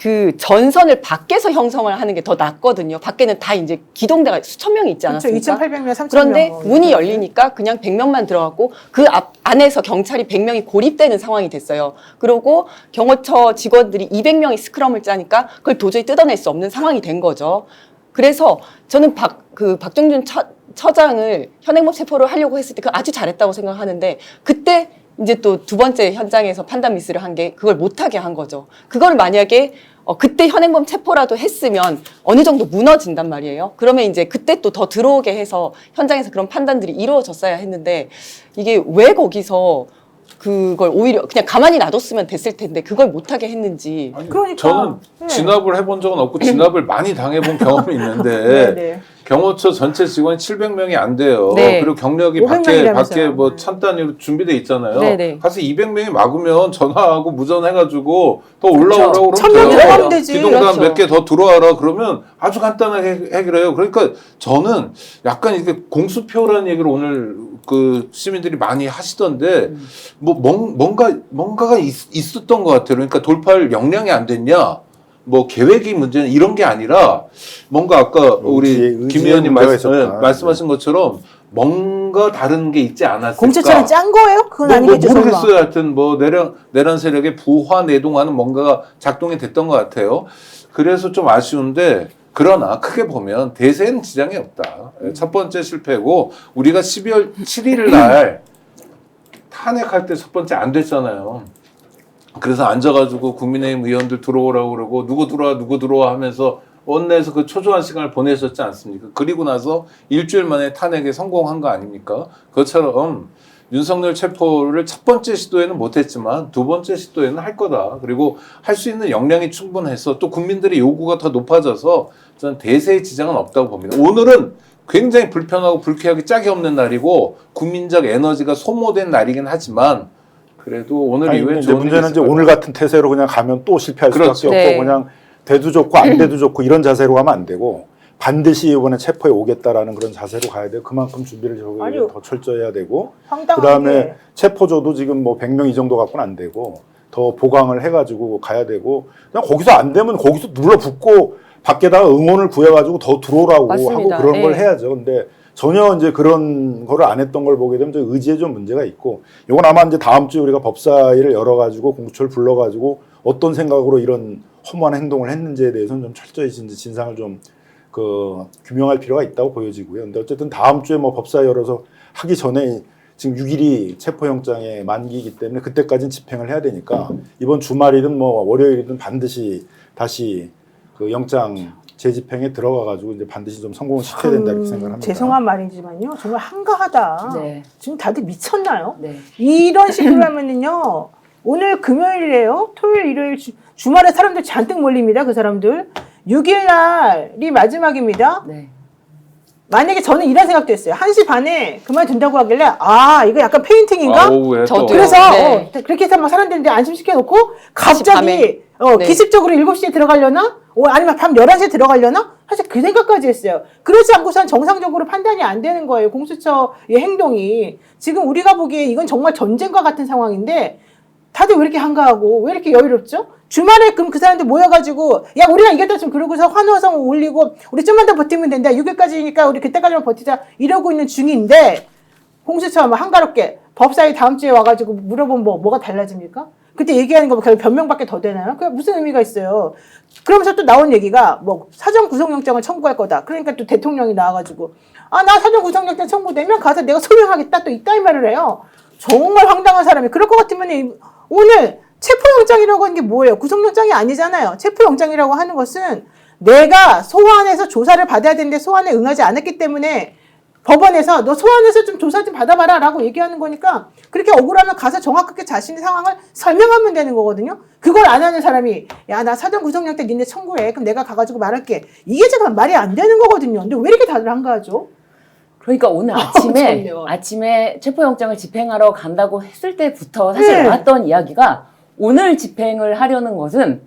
그 전선을 밖에서 형성을 하는 게 더 낫거든요. 밖에는 다 이제 기동대가 수천 명이 있지 그렇죠. 않았습니까? 2,800명, 3,000명. 그런데 문이 열리니까 그냥 100명만 들어갔고 그 안에서 경찰이 100명이 고립되는 상황이 됐어요. 그리고 경호처 직원들이 200명이 스크럼을 짜니까 그걸 도저히 뜯어낼 수 없는 상황이 된 거죠. 그래서 저는 박종준 처장을 현행범 체포를 하려고 했을 때 그 아주 잘했다고 생각하는데 그때 이제 또 두 번째 현장에서 판단 미스를 한 게 그걸 못하게 한 거죠. 그걸 만약에 그때 현행범 체포라도 했으면 어느 정도 무너진단 말이에요. 그러면 이제 그때 또 더 들어오게 해서 현장에서 그런 판단들이 이루어졌어야 했는데 이게 왜 거기서 그걸 오히려 그냥 가만히 놔뒀으면 됐을 텐데 그걸 못하게 했는지. 아니, 그러니까. 저는 네. 진압을 해본 적은 없고 진압을 많이 당해본 경험이 있는데 네, 네. 경호처 전체 직원이 700명이 안 돼요. 네. 그리고 경력이 500명이라면서요. 밖에 뭐 천 단위로 준비돼 있잖아요. 네, 네. 가서 200명이 막으면 전화하고 무전해가지고 더 올라오라고 천 명 그러면 들어가면 되지. 기동단 그렇죠. 몇 개 더 들어와라 그러면 아주 간단하게 해결해요. 그러니까 저는 약간 이게 공수표라는 얘기를 오늘 그 시민들이 많이 하시던데 뭐 뭔가가 있었던 것 같아요. 그러니까 돌파할 역량이 안 됐냐? 뭐 계획이 문제는 이런 게 아니라 뭔가 아까 우리 의지에 김 의원님 문제가 있었다. 말씀하신 것처럼 뭔가 다른 게 있지 않았을까? 공수처는 짠 거예요? 그건 아니겠죠. 설마. 모르겠어요. 하여튼 뭐 내란 세력의 부화 내동하는 뭔가가 작동이 됐던 것 같아요. 그래서 좀 아쉬운데 그러나 크게 보면 대세는 지장이 없다. 첫 번째 실패고 우리가 12월 7일 날 탄핵할 때 첫 번째 안 됐잖아요. 그래서 앉아가지고 국민의힘 의원들 들어오라고 그러고 누구 들어와 하면서 원내에서 그 초조한 시간을 보내셨지 않습니까? 그리고 나서 일주일 만에 탄핵에 성공한 거 아닙니까? 그것처럼 윤석열 체포를 첫 번째 시도에는 못했지만 두 번째 시도에는 할 거다. 그리고 할 수 있는 역량이 충분해서 또 국민들의 요구가 더 높아져서 저는 대세의 지장은 없다고 봅니다. 오늘은 굉장히 불편하고 불쾌하게 짝이 없는 날이고 국민적 에너지가 소모된 날이긴 하지만 그래도 오늘 아니, 이후에 이제 문제는 이제 오늘 같은 태세로 그냥 가면 또 실패할 수밖에 그렇죠. 없고 네. 그냥 돼도 좋고 안 돼도 좋고 이런 자세로 가면 안 되고 반드시 이번에 체포에 오겠다라는 그런 자세로 가야 돼요. 그만큼 준비를 아니요. 더 철저히 해야 되고 황당하게. 그다음에 체포조도 지금 뭐 100명 이 정도 갖고는 안 되고 더 보강을 해가지고 가야 되고 그냥 거기서 안 되면 거기서 눌러붙고 밖에다가 응원을 구해가지고 더 들어오라고 맞습니다. 하고 그런 걸 예. 해야죠. 근데 전혀 이제 그런 거를 안 했던 걸 보게 되면 좀 의지에 좀 문제가 있고 이건 아마 이제 다음 주에 우리가 법사위를 열어가지고 공수처를 불러가지고 어떤 생각으로 이런 허무한 행동을 했는지에 대해서는 좀 철저히 진상을 좀 규명할 필요가 있다고 보여지고요. 근데 어쨌든 다음 주에 뭐 법사위 열어서 하기 전에 지금 6일이 체포영장의 만기이기 때문에 그때까지는 집행을 해야 되니까 이번 주말이든 뭐 월요일이든 반드시 다시 그 영장 재집행에 들어가가지고 이제 반드시 좀 성공을 시켜야 된다 이렇게 생각합니다. 죄송한 말이지만요. 정말 한가하다. 네. 지금 다들 미쳤나요? 네. 이런 식으로 하면은요. 오늘 금요일이에요. 토요일, 일요일, 주말에 사람들 잔뜩 몰립니다. 그 사람들. 6일 날이 마지막입니다. 네. 만약에 저는 이런 생각도 했어요. 1시 반에 그만둔다고 하길래 아 이거 약간 페인팅인가? 오후에 또 저도요. 그래서 네. 그렇게 해서 막 사람들한테 안심시켜놓고 갑자기 밤에. 네. 기습적으로 7시에 들어가려나? 아니면 밤 11시에 들어가려나? 사실 그 생각까지 했어요. 그러지 않고선 정상적으로 판단이 안 되는 거예요. 공수처의 행동이. 지금 우리가 보기에 이건 정말 전쟁과 같은 상황인데 다들 왜 이렇게 한가하고 왜 이렇게 여유롭죠? 주말에 그럼 그 사람들 모여가지고 야 우리가 이겼다 좀 그러고서 환호성 올리고 우리 좀만 더 버티면 된다. 6일까지니까 우리 그때까지만 버티자 이러고 있는 중인데 공수처가 뭐 한가롭게 법사위 다음 주에 와가지고 물어보면 뭐가 달라집니까? 그때 얘기하는 거 결국 변명밖에 더 되나요? 그게 무슨 의미가 있어요? 그러면서 또 나온 얘기가 뭐 사전 구속영장을 청구할 거다. 그러니까 또 대통령이 나와가지고 나 사전 구속영장 청구되면 가서 내가 소명하겠다 또 이따위 말을 해요. 정말 황당한 사람이 그럴 것 같으면 오늘 체포영장이라고 하는 게 뭐예요? 구속영장이 아니잖아요. 체포영장이라고 하는 것은 내가 소환해서 조사를 받아야 되는데 소환에 응하지 않았기 때문에 법원에서 너 소환해서 좀 조사 좀 받아봐라 라고 얘기하는 거니까 그렇게 억울하면 가서 정확하게 자신의 상황을 설명하면 되는 거거든요. 그걸 안 하는 사람이 야 나 사전 구속영장 니네 청구해. 그럼 내가 가가지고 말할게. 이게 제가 말이 안 되는 거거든요. 근데 왜 이렇게 다들 한가하죠? 그러니까 오늘 좋네요. 아침에 체포영장을 집행하러 간다고 했을 때부터 사실 네. 나왔던 이야기가 오늘 집행을 하려는 것은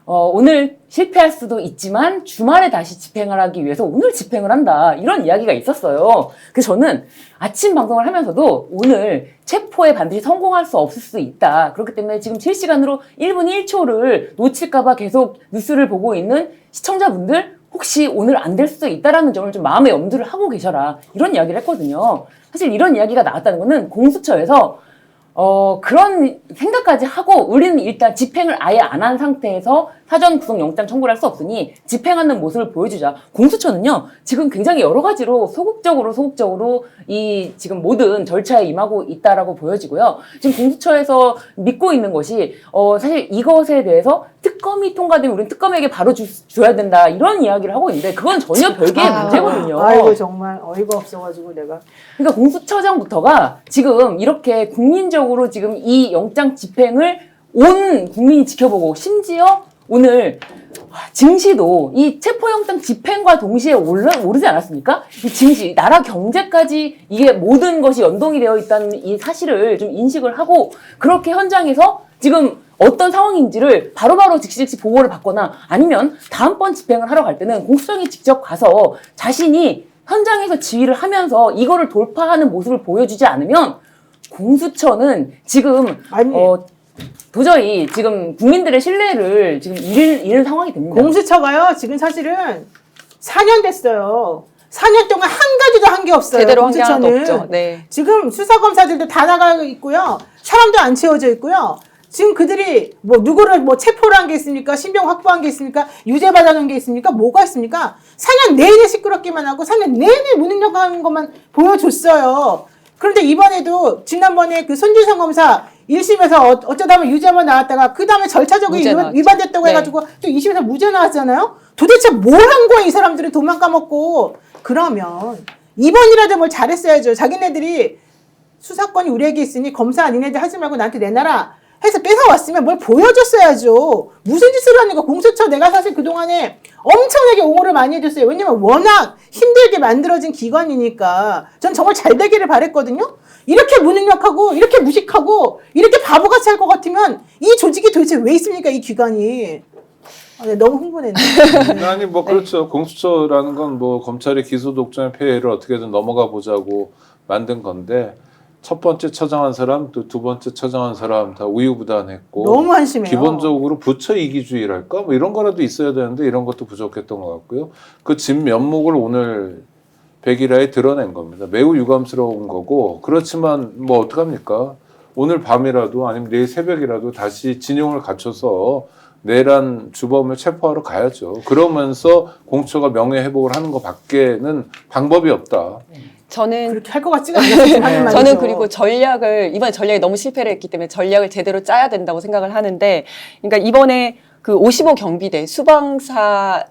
오늘 실패할 수도 있지만 주말에 다시 집행을 하기 위해서 오늘 집행을 한다. 이런 이야기가 있었어요. 그래서 저는 아침 방송을 하면서도 오늘 체포에 반드시 성공할 수 없을 수 있다. 그렇기 때문에 지금 실시간으로 1분 1초를 놓칠까봐 계속 뉴스를 보고 있는 시청자분들 혹시 오늘 안 될 수도 있다라는 점을 좀 마음의 염두를 하고 계셔라. 이런 이야기를 했거든요. 사실 이런 이야기가 나왔다는 거는 공수처에서 그런 생각까지 하고 우리는 일단 집행을 아예 안 한 상태에서 사전 구속영장 청구를 할 수 없으니 집행하는 모습을 보여주자. 공수처는요, 지금 굉장히 여러 가지로 소극적으로 이 지금 모든 절차에 임하고 있다라고 보여지고요. 지금 공수처에서 믿고 있는 것이, 사실 이것에 대해서 특검이 통과되면 우리는 특검에게 바로 줘야 된다. 이런 이야기를 하고 있는데 그건 전혀 별개의 문제거든요. 아이고 정말 어이가 없어가지고 내가. 그러니까 공수처장부터가 지금 이렇게 국민적으로 지금 이 영장 집행을 온 국민이 지켜보고 심지어 오늘 증시도 이 체포영장 집행과 동시에 오르지 않았습니까? 이 증시, 나라 경제까지 이게 모든 것이 연동이 되어 있다는 이 사실을 좀 인식을 하고 그렇게 현장에서 지금 어떤 상황인지를 바로바로 즉시 보고를 받거나 아니면 다음번 집행을 하러 갈 때는 공수처장이 직접 가서 자신이 현장에서 지휘를 하면서 이거를 돌파하는 모습을 보여주지 않으면 공수처는 지금 도저히 지금 국민들의 신뢰를 지금 잃은 상황이 됩니다. 공수처가요 지금 사실은 4년 됐어요. 4년 동안 한 가지도 한 게 없어요. 제대로 한 게 하나도 공수처는. 없죠. 네. 지금 수사검사들도 다 나가 있고요. 사람도 안 채워져 있고요. 지금 그들이 누구를 체포를 한 게 있습니까? 신병 확보한 게 있습니까? 유죄 받아놓은 게 있습니까? 뭐가 있습니까? 4년 내내 시끄럽기만 하고 4년 내내 무능력한 것만 보여줬어요. 그런데 이번에도 지난번에 그 손준성 검사 1심에서 어쩌다 보면 유죄만 나왔다가 그 다음에 절차적으로 위반됐다고 네. 해가지고 또 2심에서 무죄 나왔잖아요. 도대체 뭘 한 거야 이 사람들이 돈만 까먹고. 그러면 이번이라도 뭘 잘했어야죠. 자기네들이 수사권이 우리에게 있으니 검사 니네들 하지 말고 나한테 내놔라 해서 뺏어왔으면 뭘 보여줬어야죠. 무슨 짓을 하는 거. 공수처 내가 사실 그동안에 엄청나게 옹호를 많이 해줬어요. 왜냐면 워낙 힘들게 만들어진 기관이니까 전 정말 잘 되기를 바랬거든요. 이렇게 무능력하고 이렇게 무식하고 이렇게 바보같이 할 것 같으면 이 조직이 도대체 왜 있습니까? 이 기관이. 네, 너무 흥분했네. 아니 뭐 그렇죠. 공수처라는 건 뭐 검찰의 기소 독점의 폐해를 어떻게든 넘어가 보자고 만든 건데 첫 번째 처장한 사람, 또 두 번째 처장한 사람 다 우유부단했고 너무 한심해요. 기본적으로 부처 이기주의랄까 뭐 이런 거라도 있어야 되는데 이런 것도 부족했던 것 같고요. 그 진면목을 오늘 백일화에 드러낸 겁니다. 매우 유감스러운 거고 그렇지만 뭐 어떡합니까? 오늘 밤이라도 아니면 내일 새벽이라도 다시 진용을 갖춰서 내란 주범을 체포하러 가야죠. 그러면서 공처가 명예회복을 하는 것밖에는 방법이 없다. 저는 그렇게 할 것 같지가 않아요. 저는 그리고 이번에 전략이 너무 실패를 했기 때문에 전략을 제대로 짜야 된다고 생각을 하는데, 그러니까 이번에 그 55 경비대 수방사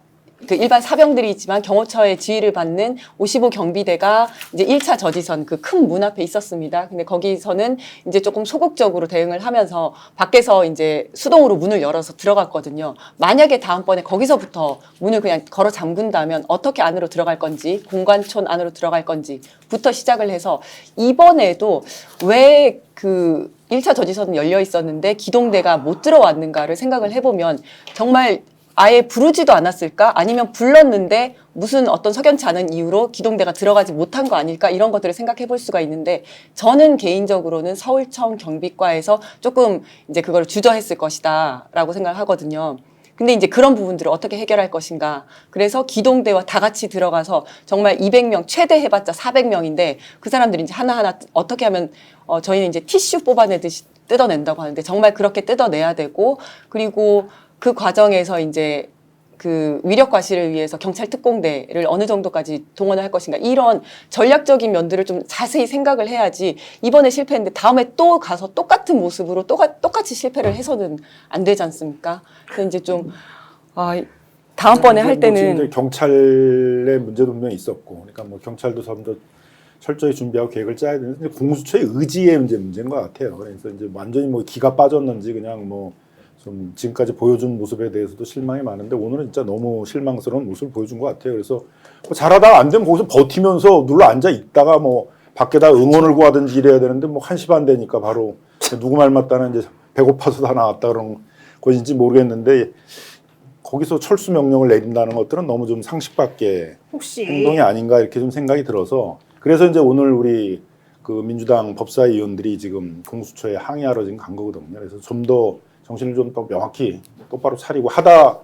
그 일반 사병들이 있지만 경호처의 지휘를 받는 55 경비대가 이제 1차 저지선 그 큰 문 앞에 있었습니다. 근데 거기서는 이제 조금 소극적으로 대응을 하면서 밖에서 이제 수동으로 문을 열어서 들어갔거든요. 만약에 다음번에 거기서부터 문을 그냥 걸어 잠근다면 어떻게 안으로 들어갈 건지, 공관촌 안으로 들어갈 건지부터 시작을 해서 이번에도 왜 그 1차 저지선은 열려 있었는데 기동대가 못 들어왔는가를 생각을 해보면 정말 아예 부르지도 않았을까? 아니면 불렀는데 무슨 어떤 석연치 않은 이유로 기동대가 들어가지 못한 거 아닐까? 이런 것들을 생각해 볼 수가 있는데 저는 개인적으로는 서울청 경비과에서 조금 이제 그걸 주저했을 것이다 라고 생각을 하거든요. 근데 이제 그런 부분들을 어떻게 해결할 것인가. 그래서 기동대와 다 같이 들어가서 정말 200명, 최대 해봤자 400명인데 그 사람들이 이제 하나하나 어떻게 하면 저희는 이제 티슈 뽑아내듯이 뜯어낸다고 하는데 정말 그렇게 뜯어내야 되고, 그리고 그 과정에서 이제 그 위력 과시를 위해서 경찰 특공대를 어느 정도까지 동원을 할 것인가, 이런 전략적인 면들을 좀 자세히 생각을 해야지 이번에 실패했는데 다음에 또 가서 똑같은 모습으로 똑같이 실패를 해서는 안 되지 않습니까? 그래서 이제 좀 다음번에 할 때는 이제 경찰의 문제도 분명히 있었고, 그러니까 뭐 경찰도 좀 더 철저히 준비하고 계획을 짜야 되는데 공수처의 의지의 문제인 것 같아요. 그래서 이제 완전히 뭐 기가 빠졌는지 그냥 뭐 좀 지금까지 보여준 모습에 대해서도 실망이 많은데 오늘은 진짜 너무 실망스러운 모습을 보여준 것 같아요. 그래서 뭐 잘하다가 안 되면 거기서 버티면서 눌러 앉아 있다가 뭐 밖에다 응원을 구하든지 이래야 되는데 뭐 1시 반 되니까 바로 누구 말 맞다나 이제 배고파서 다 나왔다 그런 것인지 모르겠는데 거기서 철수 명령을 내린다는 것들은 너무 좀 상식밖에 혹시 행동이 아닌가 이렇게 좀 생각이 들어서, 그래서 이제 오늘 우리 그 민주당 법사위원들이 지금 공수처에 항의하러 지금 간 거거든요. 그래서 좀 더 정신을 좀 더 명확히 똑바로 차리고 하다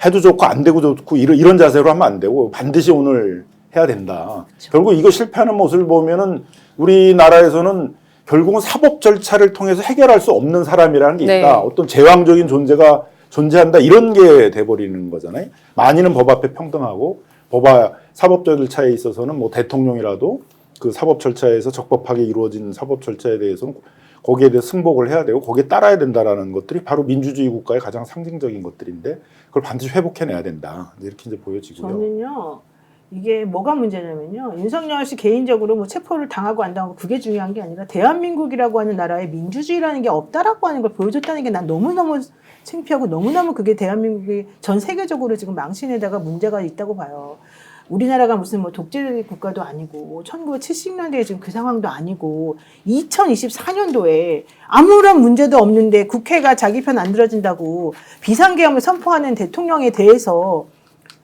해도 좋고 안 되고 좋고 이런 자세로 하면 안 되고 반드시 오늘 해야 된다. 그렇죠. 결국 이거 실패하는 모습을 보면은 우리나라에서는 결국은 사법 절차를 통해서 해결할 수 없는 사람이라는 게 있다. 네. 어떤 제왕적인 존재가 존재한다 이런 게 돼버리는 거잖아요. 만인은 법 앞에 평등하고 사법 절차에 있어서는 뭐 대통령이라도 그 사법 절차에서 적법하게 이루어진 사법 절차에 대해서는 거기에 대해 승복을 해야 되고 거기에 따라야 된다라는 것들이 바로 민주주의 국가의 가장 상징적인 것들인데 그걸 반드시 회복해내야 된다. 이렇게 이제 보여지고요. 저는요, 이게 뭐가 문제냐면요, 윤석열 씨 개인적으로 뭐 체포를 당하고 안 당하고 그게 중요한 게 아니라 대한민국이라고 하는 나라에 민주주의라는 게 없다라고 하는 걸 보여줬다는 게 난 너무너무 창피하고 너무너무 그게 대한민국이 전 세계적으로 지금 망신에다가 문제가 있다고 봐요. 우리나라가 무슨 뭐 독재 국가도 아니고 1970년대에 지금 그 상황도 아니고 2024년도에 아무런 문제도 없는데 국회가 자기 편 안 들어준다고 비상계엄을 선포하는 대통령에 대해서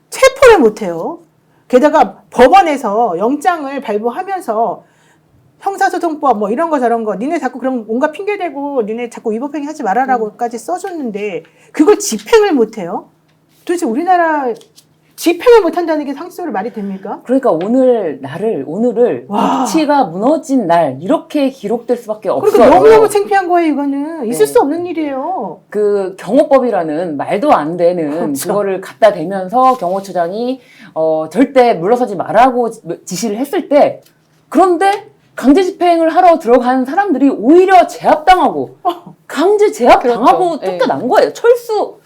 체포를 못해요. 게다가 법원에서 영장을 발부하면서 형사소송법 뭐 이런 거 저런 거 니네 자꾸 그런 온갖 핑계대고 니네 자꾸 위법행위 하지 말아라고까지 써줬는데 그걸 집행을 못해요. 도대체 우리나라 집행을 못한다는 게 상식적으로 말이 됩니까? 그러니까 오늘을 와. 법치가 무너진 날 이렇게 기록될 수밖에 없어요. 그러니까 너무너무 창피한 거예요. 이거는 있을 네. 수 없는 일이에요. 그 경호법이라는 말도 안 되는 그렇죠. 그거를 갖다 대면서 경호처장이 절대 물러서지 말라고 지시를 했을 때, 그런데 강제 집행을 하러 들어간 사람들이 오히려 제압당하고 강제 제압당하고 그렇죠. 쫓겨난 거예요. 철수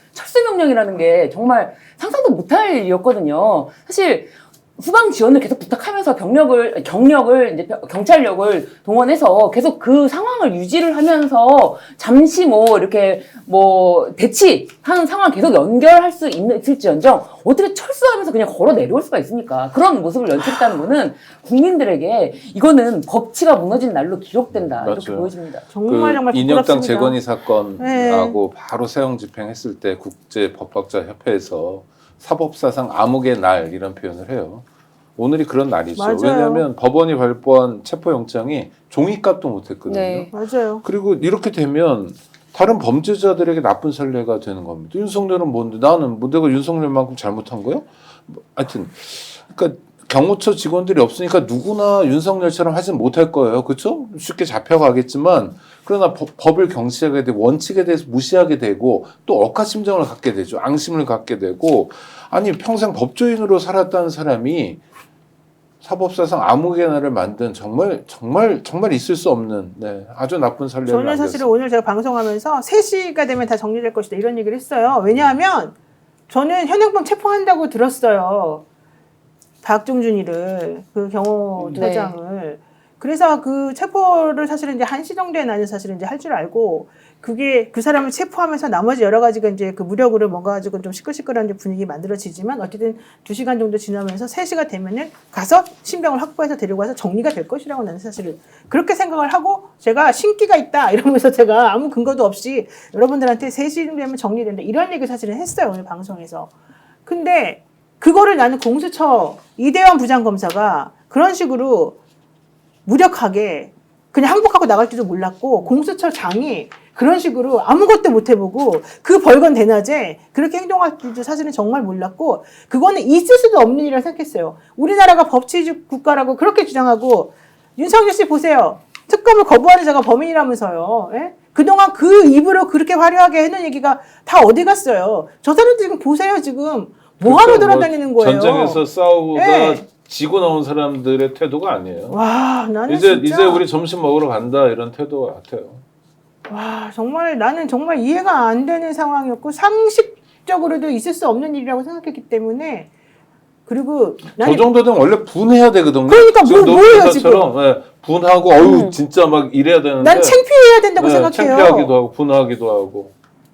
명령이라는 게 정말 상상도 못할 일이었거든요. 사실 후방 지원을 계속 부탁하면서 경력을 이제 경찰력을 동원해서 계속 그 상황을 유지를 하면서 잠시 뭐 이렇게 뭐 대치하는 상황 계속 연결할 수 있을지언정 어떻게 철수하면서 그냥 걸어 내려올 수가 있습니까? 그런 모습을 연출했다는 거는 국민들에게 이거는 법치가 무너진 날로 기록된다 이렇게 맞아요. 보여집니다. 정말 정말 인혁당 부끄럽습니다. 재건이 사건하고 네. 바로 사형 집행했을 때 국제법학자협회에서 사법사상 암흑의 날 이런 표현을 해요. 오늘이 그런 날이죠. 맞아요. 왜냐하면 법원이 발부한 체포영장이 종이값도 못했거든요. 네. 맞아요. 그리고 이렇게 되면 다른 범죄자들에게 나쁜 선례가 되는 겁니다. 윤석열은 뭔데 나는 뭐 내가 윤석열만큼 잘못한 거야? 뭐, 하여튼 그러니까 경호처 직원들이 없으니까 누구나 윤석열처럼 하진 못할 거예요. 그렇죠? 쉽게 잡혀가겠지만 그러나 법을 경시하게 되고 원칙에 대해서 무시하게 되고 또 억하심정을 갖게 되죠. 앙심을 갖게 되고 아니 평생 법조인으로 살았다는 사람이 사법사상 암흑의 날을 만든 정말 있을 수 없는 아주 나쁜 선례를 저는 남겼어요. 사실은 오늘 제가 방송하면서 3시가 되면 다 정리될 것이다 이런 얘기를 했어요. 왜냐하면 저는 현행범 체포한다고 들었어요. 박종준이를 그 경호처장을. 그래서 그 체포를 사실은 이제 1시 정도에 나는 사실은 이제 할 줄 알고 그게 그 사람을 체포하면서 나머지 여러 가지가 이제 그 무력으로 뭔가 가지고 좀 시끌시끌한 분위기 만들어지지만 어쨌든 2시간 정도 지나면서 3시가 되면은 가서 신병을 확보해서 데리고 와서 정리가 될 것이라고 나는 사실은 그렇게 생각을 하고 제가 신기가 있다 이러면서 제가 아무 근거도 없이 여러분들한테 3시 되면 정리된다 이런 얘기 사실은 했어요 오늘 방송에서. 근데 그거를 나는 공수처 이대환 부장검사가 그런 식으로 무력하게 그냥 항복하고 나갈 줄도 몰랐고 공수처장이 그런 식으로 아무것도 못 해보고 그 벌건 대낮에 그렇게 행동할 줄도 사실은 정말 몰랐고 그거는 있을 수도 없는 일이라고 생각했어요. 우리나라가 법치주의 국가라고 그렇게 주장하고 윤석열 씨 보세요. 특검을 거부하는 자가 범인이라면서요. 예? 그동안 그 입으로 그렇게 화려하게 해놓은 얘기가 다 어디 갔어요. 저 사람들 지금 보세요. 지금 뭐하러 돌아다니는 거예요. 전쟁에서 싸우다 네. 지고 나온 사람들의 태도가 아니에요. 와, 나는 이제 진짜 우리 점심 먹으러 간다 이런 태도 같아요. 와, 정말 나는 정말 이해가 안 되는 상황이었고 상식적으로도 있을 수 없는 일이라고 생각했기 때문에 그리고 저 정도 되면 원래 분해야 되거든요. 그러니까 지금 뭐예요, 노무사처럼 예, 분하고 어유 진짜 막 이래야 되는데 난 창피해야 된다고 예, 생각해요. 창피하기도 하고 분하기도 하고.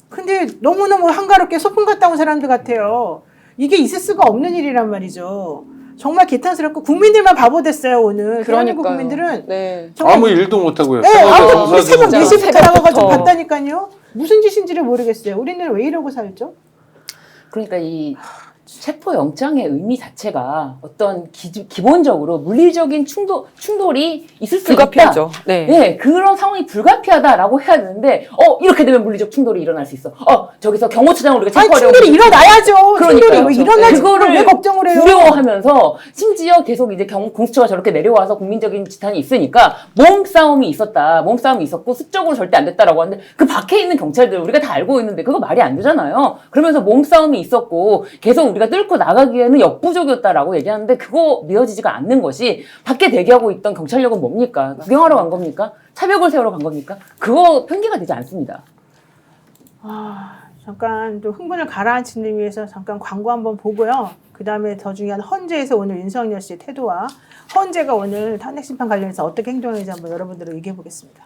근데 너무너무 한가롭게 소풍 갔다 온 사람들 같아요. 이게 있을 수가 없는 일이란 말이죠. 정말 개탄스럽고 국민들만 바보 됐어요 오늘. 대한민국 그러니까요. 국민들은 네. 정말 아무 일도 못 하고요. 네, 아무 정사도 새벽 진짜 4시부터 나가가지고 새벽부터. 봤다니까요. 무슨 짓인지를 모르겠어요. 우리는 왜 이러고 살죠? 그러니까 이 체포 영장의 의미 자체가 어떤 기본적으로 물리적인 충돌이 있을 수 있다. 불가피하죠. 네. 네, 그런 상황이 불가피하다라고 해야 되는데, 이렇게 되면 물리적 충돌이 일어날 수 있어. 저기서 경호처장을 우리가 아니 체포하려고. 충돌이 일어나야죠. 충돌이 그러니까요. 왜 일어나지? 그거를 왜 걱정을 해요? 두려워하면서 심지어 계속 이제 공수처가 저렇게 내려와서 국민적인 지탄이 있으니까 몸싸움이 있었다. 몸싸움이 있었고 수적으로 절대 안 됐다라고 하는데 그 밖에 있는 경찰들 우리가 다 알고 있는데 그거 말이 안 되잖아요. 그러면서 몸싸움이 있었고 계속 우리가 뚫고 나가기에는 역부족이었다라고 얘기하는데 그거 믿어지지가 않는 것이 밖에 대기하고 있던 경찰력은 뭡니까? 구경하러 간 겁니까? 차벽을 세우러 간 겁니까? 그거 편개가 되지 않습니다. 잠깐 좀 흥분을 가라앉히기 위해서 잠깐 광고 한번 보고요. 그 다음에 더 중요한 헌재에서 오늘 윤석열 씨의 태도와 헌재가 오늘 탄핵심판 관련해서 어떻게 행동하는지 한번 여러분들을 얘기해 보겠습니다.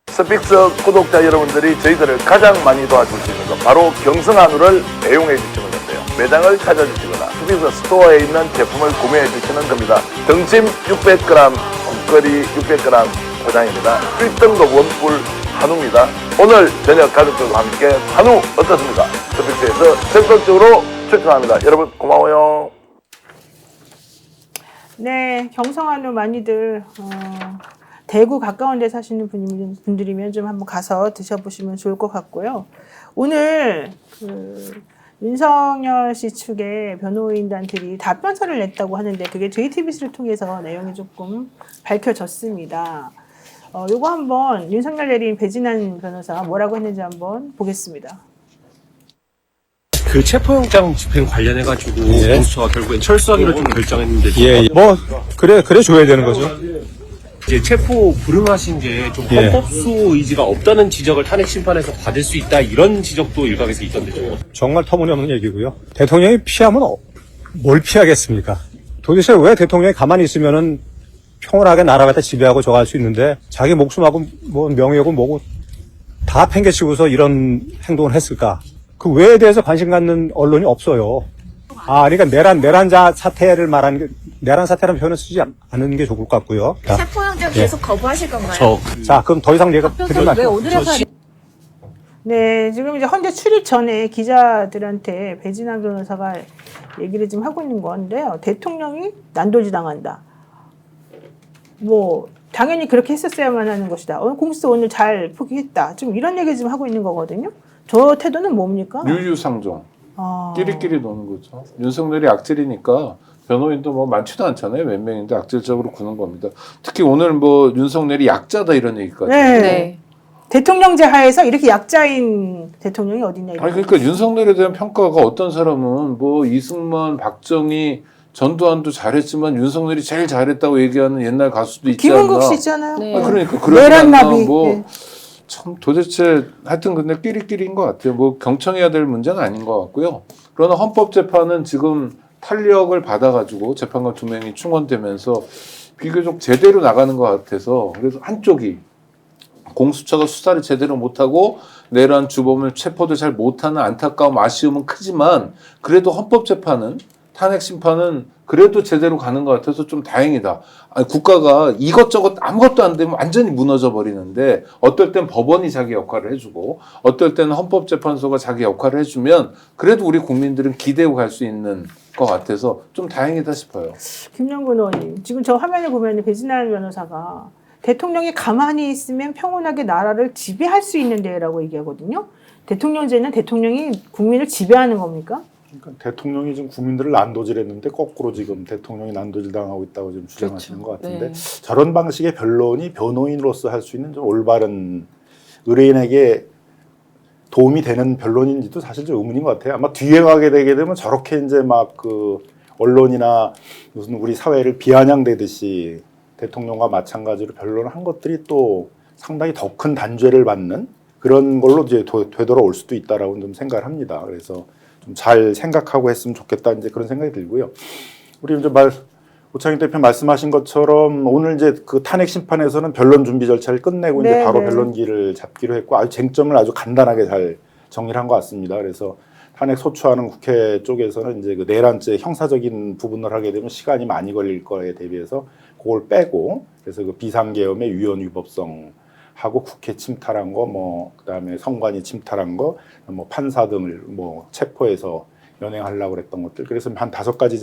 스픽스 구독자 여러분들이 저희들을 가장 많이 도와줄 수 있는 건 바로 경성한우를 애용해 주시는 건데요. 매장을 찾아주시거나 스픽스 스토어에 있는 제품을 구매해 주시는 겁니다. 등심 600g, 국거리 600g 포장입니다. 1등급 원뿔 한우입니다. 오늘 저녁 가족들과 함께 한우 어떻습니까? 스픽스에서 적극적으로 추천합니다. 여러분 고마워요. 네, 경성한우 많이들 대구 가까운 데 사시는 분들이면 좀 한번 가서 드셔보시면 좋을 것 같고요. 오늘 윤석열 씨 측의 변호인단들이 답변서를 냈다고 하는데 그게 JTBC를 통해서 내용이 조금 밝혀졌습니다. 요거 한번 윤석열 대리인 배진환 변호사 뭐라고 했는지 한번 보겠습니다. 그 체포영장 집행 관련해가지고 공수처가 결국엔 철수하기로 좀 결정했는데 그래 줘야 되는 거죠. 이제 체포 불응하신 게 좀 헌법수 의지가 없다는 지적을 탄핵 심판에서 받을 수 있다 이런 지적도 일각에서 있던데요. 정말 터무니없는 얘기고요. 대통령이 피하면 뭘 피하겠습니까? 도대체 왜 대통령이 가만히 있으면은 평온하게 나라가 다 지배하고 저갈 수 있는데 자기 목숨하고 뭐 명예고 뭐고 다 팽개치고서 이런 행동을 했을까? 그 외에 대해서 관심 갖는 언론이 없어요. 그러니까 내란 사태를 말하는 게 내란 사태라는 표현을 쓰지 않는 게 좋을 것 같고요. 체포영장 계속 거부하실 건가요? 자, 그럼 더 이상 얘가 드리면 안 돼요. 네, 지금 이제 헌재 출입 전에 기자들한테 배진환 변호사가 얘기를 지금 하고 있는 건데요. 대통령이 난도질 당한다. 뭐 당연히 그렇게 했었어야만 하는 것이다. 공수처 오늘 잘 포기했다. 지금 이런 얘기 지금 하고 있는 거거든요. 저 태도는 뭡니까? 유유상종. 끼리끼리 노는 거죠. 윤석열이 악질이니까 변호인도 뭐 많지도 않잖아요. 몇 명인데 악질적으로 구는 겁니다. 특히 오늘 뭐 윤석열이 약자다 이런 얘기까지. 네. 대통령제 하에서 이렇게 약자인 대통령이 어딨냐. 아니 그러니까 윤석열에 대한 평가가 어떤 사람은 뭐 이승만, 박정희, 전두환도 잘했지만 윤석열이 제일 잘했다고 얘기하는 옛날 가수도 있지 않나. 김은국 씨 있잖아요. 네. 그러니까 내란나비. 참 도대체 하여튼 근데 끼리끼리인 것 같아요. 뭐 경청해야 될 문제는 아닌 것 같고요. 그러나 헌법재판은 지금 탄력을 받아가지고 재판관 2명이 충원되면서 비교적 제대로 나가는 것 같아서 그래서 한쪽이 공수처가 수사를 제대로 못하고 내란 주범을 체포도 잘 못하는 안타까움, 아쉬움은 크지만 그래도 헌법재판은 탄핵 심판은 그래도 제대로 가는 것 같아서 좀 다행이다. 아니, 국가가 이것저것 아무것도 안 되면 완전히 무너져 버리는데 어떨 땐 법원이 자기 역할을 해주고 어떨 때는 헌법재판소가 자기 역할을 해주면 그래도 우리 국민들은 기대고 갈 수 있는 것 같아서 좀 다행이다 싶어요. 김영근 의원님, 지금 저 화면에 보면 배진환 변호사가 대통령이 가만히 있으면 평온하게 나라를 지배할 수 있는데라고 얘기하거든요. 대통령제는 대통령이 국민을 지배하는 겁니까? 그러니까 대통령이 지금 국민들을 난도질했는데 거꾸로 지금 대통령이 난도질 당하고 있다고 지금 주장하시는 것 같은데 저런 방식의 변론이 변호인으로서 할 수 있는 좀 올바른 의뢰인에게 도움이 되는 변론인지도 사실 좀 의문인 것 같아요. 아마 뒤에 가게 되게 되면 저렇게 이제 막 그 언론이나 무슨 우리 사회를 비아냥대듯이 대통령과 마찬가지로 변론을 한 것들이 또 상당히 더 큰 단죄를 받는 그런 걸로 이제 되돌아올 수도 있다라고 좀 생각을 합니다. 그래서 좀 잘 생각하고 했으면 좋겠다 이제 그런 생각이 들고요. 우리 이제 오창익 대표 말씀하신 것처럼 오늘 이제 그 탄핵 심판에서는 변론 준비 절차를 끝내고 이제 바로 변론기를 잡기로 했고 아주 쟁점을 아주 간단하게 잘 정리를 한 것 같습니다. 그래서 탄핵 소추하는 국회 쪽에서는 이제 그 내란죄 형사적인 부분을 하게 되면 시간이 많이 걸릴 거에 대비해서 그걸 빼고 그래서 그 비상계엄의 위헌 위법성 하고 국회 침탈한 거, 뭐 그다음에 선관위 침탈한 거, 뭐 판사 등을 뭐 체포해서 연행하려고 그랬던 것들. 그래서 한 5가지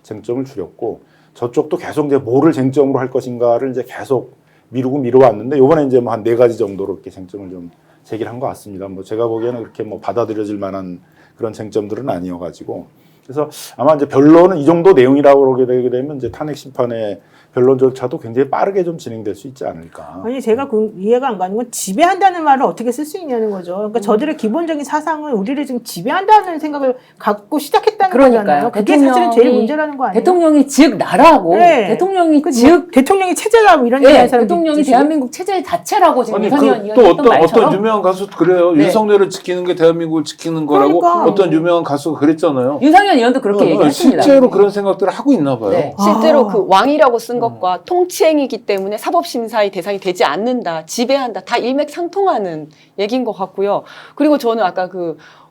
쟁점을 줄였고 저쪽도 계속 이제 뭐를 쟁점으로 할 것인가를 이제 계속 미루어왔는데 이번에 이제 뭐 한 4가지 정도로 이렇게 쟁점을 좀 제기를 한 것 같습니다. 뭐 제가 보기에는 그렇게 뭐 받아들여질 만한 그런 쟁점들은 아니어가지고 그래서 아마 이제 변론은 이 정도 내용이라고 그러게 되게 되면 이제 탄핵 심판의 변론 절차도 굉장히 빠르게 좀 진행될 수 있지 않을까. 아니 제가 이해가 안 가는 건 지배한다는 말을 어떻게 쓸 수 있냐는 거죠. 그러니까 저들의 기본적인 사상은 우리를 지금 지배한다는 생각을 갖고 시작했다는 거잖아요. 그게 사실은 제일 문제라는 거 아니에요? 대통령이 즉 나라고 대통령이 즉 대통령이 체제다 뭐 이런 얘기하는 사람들 대통령이 있지. 대한민국 체제 자체라고 지금 아니 윤석열 또 의원이 말처럼 어떤 유명한 가수도 그래요. 윤석열을 지키는 게 대한민국을 지키는 거라고 그러니까. 어떤 유명한 가수가 그랬잖아요. 윤석열 의원도 그렇게 얘기했습니다. 실제로 그런 생각들을 하고 있나 봐요. 네. 실제로 그 왕이라고 쓴 것과 통치행위이기 때문에 사법심사의 대상이 되지 않는다, 지배한다, 다 일맥상통하는 얘기인 것 같고요. 그리고 저는 아까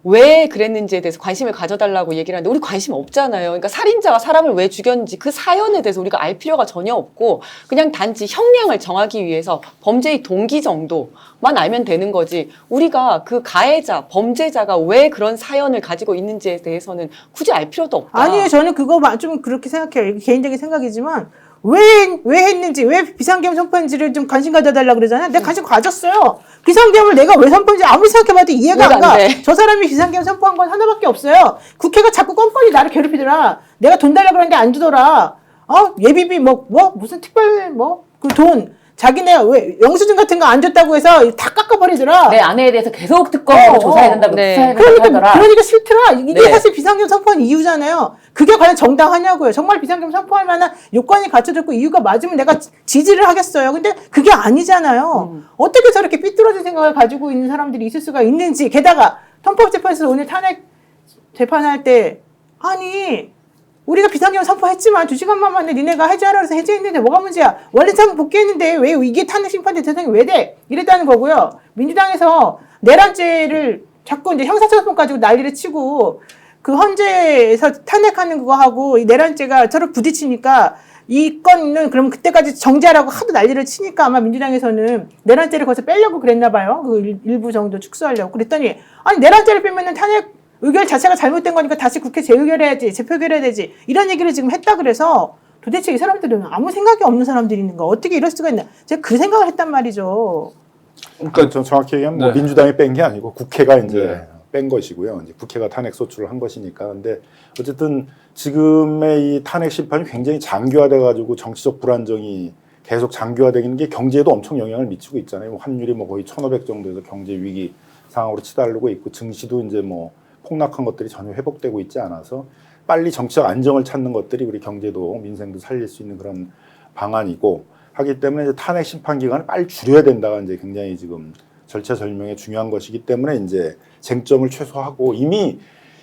왜 그랬는지에 대해서 관심을 가져달라고 얘기를 하는데 우리 관심 없잖아요. 그러니까 살인자가 사람을 왜 죽였는지 그 사연에 대해서 우리가 알 필요가 전혀 없고 그냥 단지 형량을 정하기 위해서 범죄의 동기 정도만 알면 되는 거지 우리가 그 가해자, 범죄자가 왜 그런 사연을 가지고 있는지에 대해서는 굳이 알 필요도 없다. 아니요, 저는 그거 좀 그렇게 생각해요. 이게 개인적인 생각이지만 왜 했는지, 왜 비상계엄 선포했는지를 좀 관심 가져달라고 그러잖아요. 내가 관심 가졌어요. 비상계엄을 내가 왜 선포했는지 아무리 생각해봐도 이해가 안 가. 저 사람이 비상계엄 선포한 건 하나밖에 없어요. 국회가 자꾸 껌껌이 나를 괴롭히더라. 내가 돈 달라고 그랬는데 안 주더라. 예비비 무슨 특별 그 돈. 자기네 왜 영수증 같은 거 안 줬다고 해서 다 깎아버리더라. 내 아내에 대해서 계속 특검으로 조사해야 된다고 수사해야 된다고 하더라. 그러니까 싫더라. 이게 사실 비상계엄 선포한 이유잖아요. 그게 과연 정당하냐고요. 정말 비상계엄 선포할 만한 요건이 갖춰졌고 이유가 맞으면 내가 지지를 하겠어요. 근데 그게 아니잖아요. 어떻게 저렇게 삐뚤어진 생각을 가지고 있는 사람들이 있을 수가 있는지. 게다가 헌법재판소에서 오늘 탄핵 재판할 때 아니 우리가 비상경 선포했지만 2시간만 만에 니네가 해제하라 해서 해제했는데 뭐가 문제야? 원래 참 복귀했는데 왜 이게 탄핵 심판대 대상이 왜 돼? 이랬다는 거고요. 민주당에서 내란죄를 자꾸 이제 형사처벌법 가지고 난리를 치고 그 헌재에서 탄핵하는 그거 하고 이 내란죄가 서로 부딪히니까 이 건은 그럼 그때까지 정지하라고 하도 난리를 치니까 아마 민주당에서는 내란죄를 거기서 빼려고 그랬나 봐요. 그 일부 정도 축소하려고. 그랬더니 아니 내란죄를 빼면은 탄핵 의결 자체가 잘못된 거니까 다시 국회 재의결해야지, 재표결해야 되지. 이런 얘기를 지금 했다 그래서 도대체 이 사람들은 아무 생각이 없는 사람들인가? 어떻게 이럴 수가 있나? 제가 그 생각을 했단 말이죠. 그러니까 전 정확히 얘기하면 뭐 네. 민주당이 뺀 게 아니고 국회가 이제 네. 뺀 것이고요. 이제 국회가 탄핵 소추를 한 것이니까. 근데 어쨌든 지금의 이 탄핵 심판이 굉장히 장기화돼 가지고 정치적 불안정이 계속 장기화되는 게 경제에도 엄청 영향을 미치고 있잖아요. 환율이 뭐 거의 1,500 정도에서 경제 위기 상황으로 치달르고 있고 증시도 이제 뭐 폭락한 것들이 전혀 회복되고 있지 않아서 빨리 정치적 안정을 찾는 것들이 우리 경제도 민생도 살릴 수 있는 그런 방안이고 하기 때문에 이제 탄핵 심판 기간을 빨리 줄여야 된다가 이제 굉장히 지금 절차절명에 중요한 것이기 때문에 이제 쟁점을 최소화하고 이미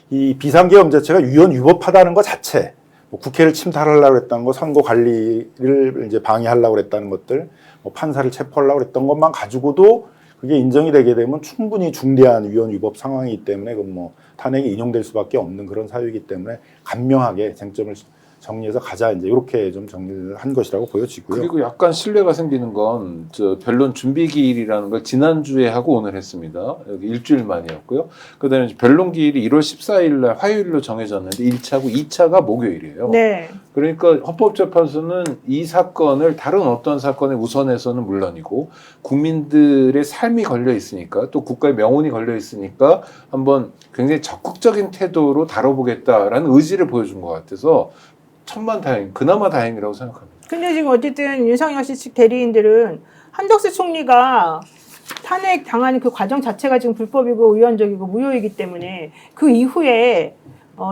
이 비상계엄자체가 위헌위법하다는 것 자체, 뭐 국회를 침탈하려고 했다는 거, 선거 관리를 이제 방해하려고 했다는 것들, 뭐 판사를 체포하려고 했던 것만 가지고도 그게 인정이 되게 되면 충분히 중대한 위헌위법 상황이기 때문에 그 뭐 탄핵이 인용될 수밖에 없는 그런 사유이기 때문에 간명하게 쟁점을 정리해서 가자 이제 이렇게 좀 정리를 한 것이라고 보여지고요. 그리고 약간 신뢰가 생기는 건 저 변론 준비 기일이라는 걸 지난주에 하고 오늘 했습니다. 여기 일주일 만이었고요. 그다음에 이제 변론 기일이 1월 14일 날 화요일로 정해졌는데 1차고 2차가 목요일이에요. 네. 그러니까 헌법재판소는 이 사건을 다른 어떤 사건에 우선해서는 물론이고 국민들의 삶이 걸려 있으니까 또 국가의 명운이 걸려 있으니까 한번 굉장히 적극적인 태도로 다뤄보겠다라는 의지를 보여준 것 같아서 천만다행, 그나마 다행이라고 생각합니다. 근데 지금 어쨌든 윤석열 씨 측 대리인들은 한덕수 총리가 탄핵 당하는 그 과정 자체가 지금 불법이고 위헌적이고 무효이기 때문에 그 이후에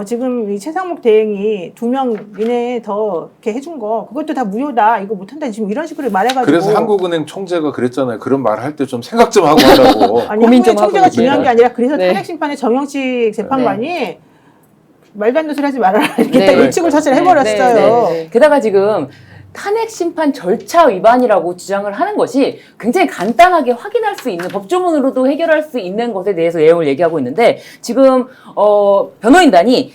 지금 이 최상목 대행이 2명 이내에 더 이렇게 해준 거 그것도 다 무효다 이거 못한다 지금 이런 식으로 말해가지고 그래서 한국은행 총재가 그랬잖아요. 그런 말 할 때 좀 생각 좀 하고 하라고. 아니 고민 한국의 좀 총재가 하고 중요한 게 아니라 그래서 네. 탄핵 심판에 정영식 재판관이 말도 안 되는 소리 하지 말아라 이렇게 네. 딱 일찍을 처치를 해버렸어요. 네. 게다가 지금 탄핵 심판 절차 위반이라고 주장을 하는 것이 굉장히 간단하게 확인할 수 있는 법조문으로도 해결할 수 있는 것에 대해서 내용을 얘기하고 있는데 지금 변호인단이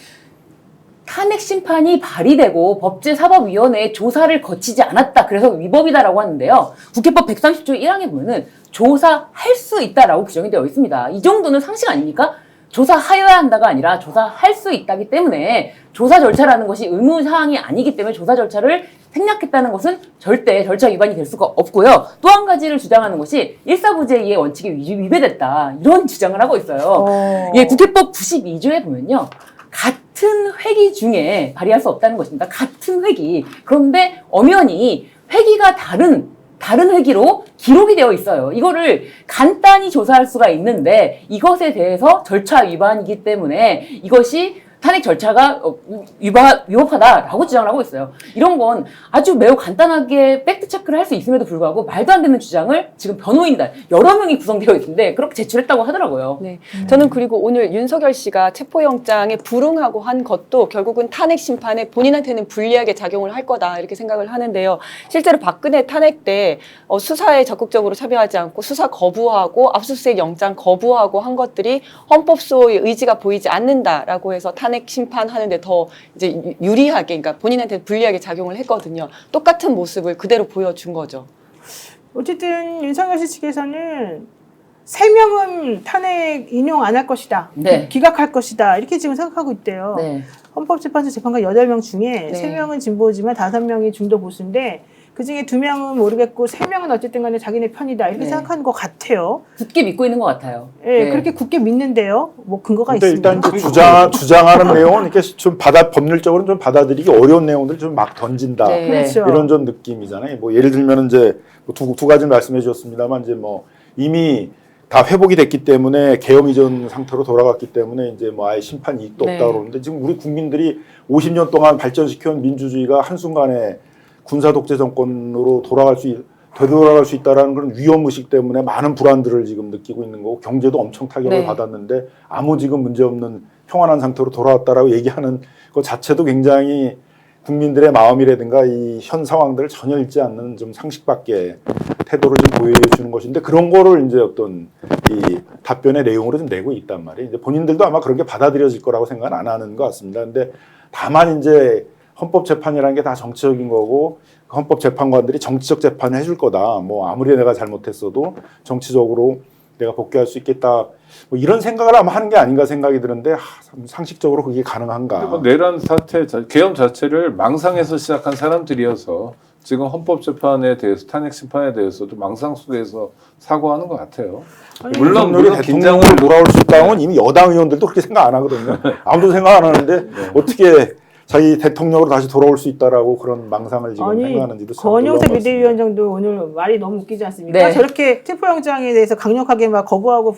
탄핵 심판이 발의되고 법제사법위원회의 조사를 거치지 않았다. 그래서 위법이다라고 하는데요. 국회법 130조 1항에 보면은 조사할 수 있다라고 규정이 되어 있습니다. 이 정도는 상식 아닙니까? 조사하여야 한다가 아니라 조사할 수 있다기 때문에 조사 절차라는 것이 의무사항이 아니기 때문에 조사 절차를 생략했다는 것은 절대 절차 위반이 될 수가 없고요. 또 한 가지를 주장하는 것이 일사부재의 원칙이 위배됐다. 이런 주장을 하고 있어요. 예, 국회법 92조에 보면요. 같은 회기 중에 발의할 수 없다는 것입니다. 같은 회기. 그런데 엄연히 회기가 다른 회기로 기록이 되어 있어요. 이거를 간단히 조사할 수가 있는데 이것에 대해서 절차 위반이기 때문에 이것이 탄핵 절차가 위법하다라고 주장을 하고 있어요. 이런 건 아주 매우 간단하게 팩트 체크를 할 수 있음에도 불구하고 말도 안 되는 주장을 지금 변호인단 여러 명이 구성되어 있는데 그렇게 제출했다고 하더라고요. 네. 저는 그리고 오늘 윤석열 씨가 체포영장에 불응하고 한 것도 결국은 탄핵 심판에 본인한테는 불리하게 작용을 할 거다 이렇게 생각을 하는데요. 실제로 박근혜 탄핵 때 수사에 적극적으로 참여하지 않고 수사 거부하고 압수수색 영장 거부하고 한 것들이 헌법소의 의지가 보이지 않는다라고 해서 탄핵 심판하는데 더 이제 유리하게, 그러니까 본인한테 불리하게 작용을 했거든요. 똑같은 모습을 그대로 보여준 거죠. 어쨌든 윤석열 씨 측에서는 3명은 탄핵 인용 안 할 것이다. 네. 기각할 것이다. 이렇게 지금 생각하고 있대요. 네. 헌법재판소 재판관 8명 중에 네. 3명은 진보지만 5명이 중도 보수인데 그중에 2명은 모르겠고 3명은 어쨌든 간에 자기네 편이다. 이렇게 네. 생각하는 것 같아요. 굳게 믿고 있는 것 같아요. 예, 네. 그렇게 굳게 믿는데요. 뭐 근거가 근데 있습니다. 일단 이제 주장하는 내용은 이렇게 좀 법률적으로는 좀 받아들이기 어려운 내용들 좀 막 던진다. 네. 그렇죠. 이런 좀 느낌이잖아요. 뭐 예를 들면 이제 두 가지 말씀해 주셨습니다만 이제 뭐 이미 다 회복이 됐기 때문에 계엄 이전 상태로 돌아갔기 때문에 이제 뭐 아예 심판 이익도 네. 없다 그러는데 지금 우리 국민들이 50년 동안 발전시켜온 민주주의가 한순간에 군사 독재 정권으로 되돌아갈 수 있다라는 그런 위험 의식 때문에 많은 불안들을 지금 느끼고 있는 거고 경제도 엄청 타격을 네. 받았는데 아무 지금 문제 없는 평안한 상태로 돌아왔다라고 얘기하는 것 자체도 굉장히 국민들의 마음이라든가 이 현 상황들을 전혀 읽지 않는 좀 상식밖에 태도를 좀 보여주는 것인데 그런 거를 이제 어떤 이 답변의 내용으로 좀 내고 있단 말이에요. 이제 본인들도 아마 그런 게 받아들여질 거라고 생각은 안 하는 것 같습니다. 근데 다만 이제 헌법재판이라는 게 다 정치적인 거고 헌법재판관들이 정치적 재판을 해줄 거다. 뭐 아무리 내가 잘못했어도 정치적으로 내가 복귀할 수 있겠다. 뭐 이런 생각을 아마 하는 게 아닌가 생각이 드는데 상식적으로 그게 가능한가? 내란 사태, 계엄 자체를 망상에서 시작한 사람들이어서 지금 헌법재판에 대해서 탄핵 심판에 대해서도 망상 속에서 사고하는 것 같아요. 물론 대통령을 돌아올 수 있다는 건 이미 여당 의원들도 그렇게 생각 안 하거든요. 아무도 생각 안 하는데 어떻게 자기 대통령으로 다시 돌아올 수 있다라고 그런 망상을 지금 생각하는지도 참 권영세 비대위원장도 오늘 말이 너무 웃기지 않습니까? 네. 저렇게 체포영장에 대해서 강력하게 막 거부하고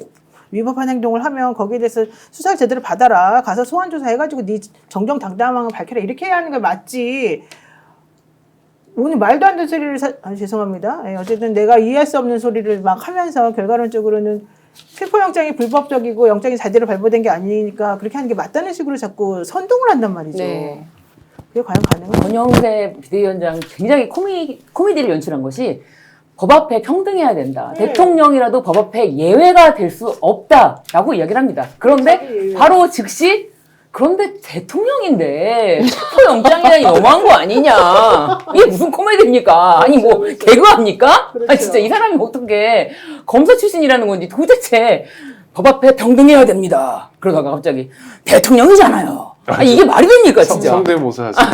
위법한 행동을 하면 거기에 대해서 수사를 제대로 받아라. 가서 소환조사 해가지고 네 정정당당한 걸 밝혀라. 이렇게 해야 하는 게 맞지. 오늘 말도 안 되는 소리를 죄송합니다. 예, 어쨌든 내가 이해할 수 없는 소리를 막 하면서 결과론적으로는 체포영장이 불법적이고 영장이 제대로 발부된 게 아니니까 그렇게 하는 게 맞다는 식으로 자꾸 선동을 한단 말이죠. 네. 그게 과연 가능한가요? 권영세 비대위원장 굉장히 코미디를 연출한 것이 법 앞에 평등해야 된다. 네. 대통령이라도 법 앞에 예외가 될 수 없다라고 이야기를 합니다. 그런데 바로 즉시 그런데 대통령인데 체포영장이라니 너무한 거 아니냐. 이게 무슨 코미디입니까? 아니 뭐 개그합니까? 그렇죠. 아니 진짜 이 사람이 어떻게 검사 출신이라는 건지 도대체 법 앞에 평등해야 됩니다. 그러다가 갑자기 대통령이잖아요. 아니 이게 말이 됩니까 진짜. 성대모사 하시는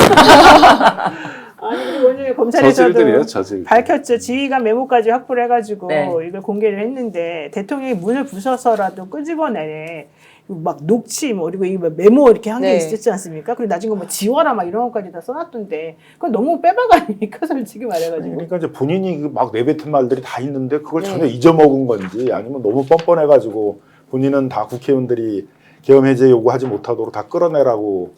아니 그리고 오늘 검찰에서도 저질들이에요, 저질. 밝혔죠. 지휘가 메모까지 확보를 해가지고 네. 이걸 공개를 했는데 대통령이 문을 부숴서라도 끄집어내네. 막 녹취 뭐 그리고 이 메모 이렇게 한 게 네. 있었지 않습니까? 그리고 나중에 뭐 지워라 막 이런 것까지 다 써놨던데 그건 너무 빼박 아닙니까? 솔직히 말해가지고. 그러니까 이제 본인이 막 내뱉은 말들이 다 있는데 그걸 네. 전혀 잊어먹은 건지 아니면 너무 뻔뻔해가지고 본인은 다 국회의원들이 계엄 해제 요구하지 못하도록 다 끌어내라고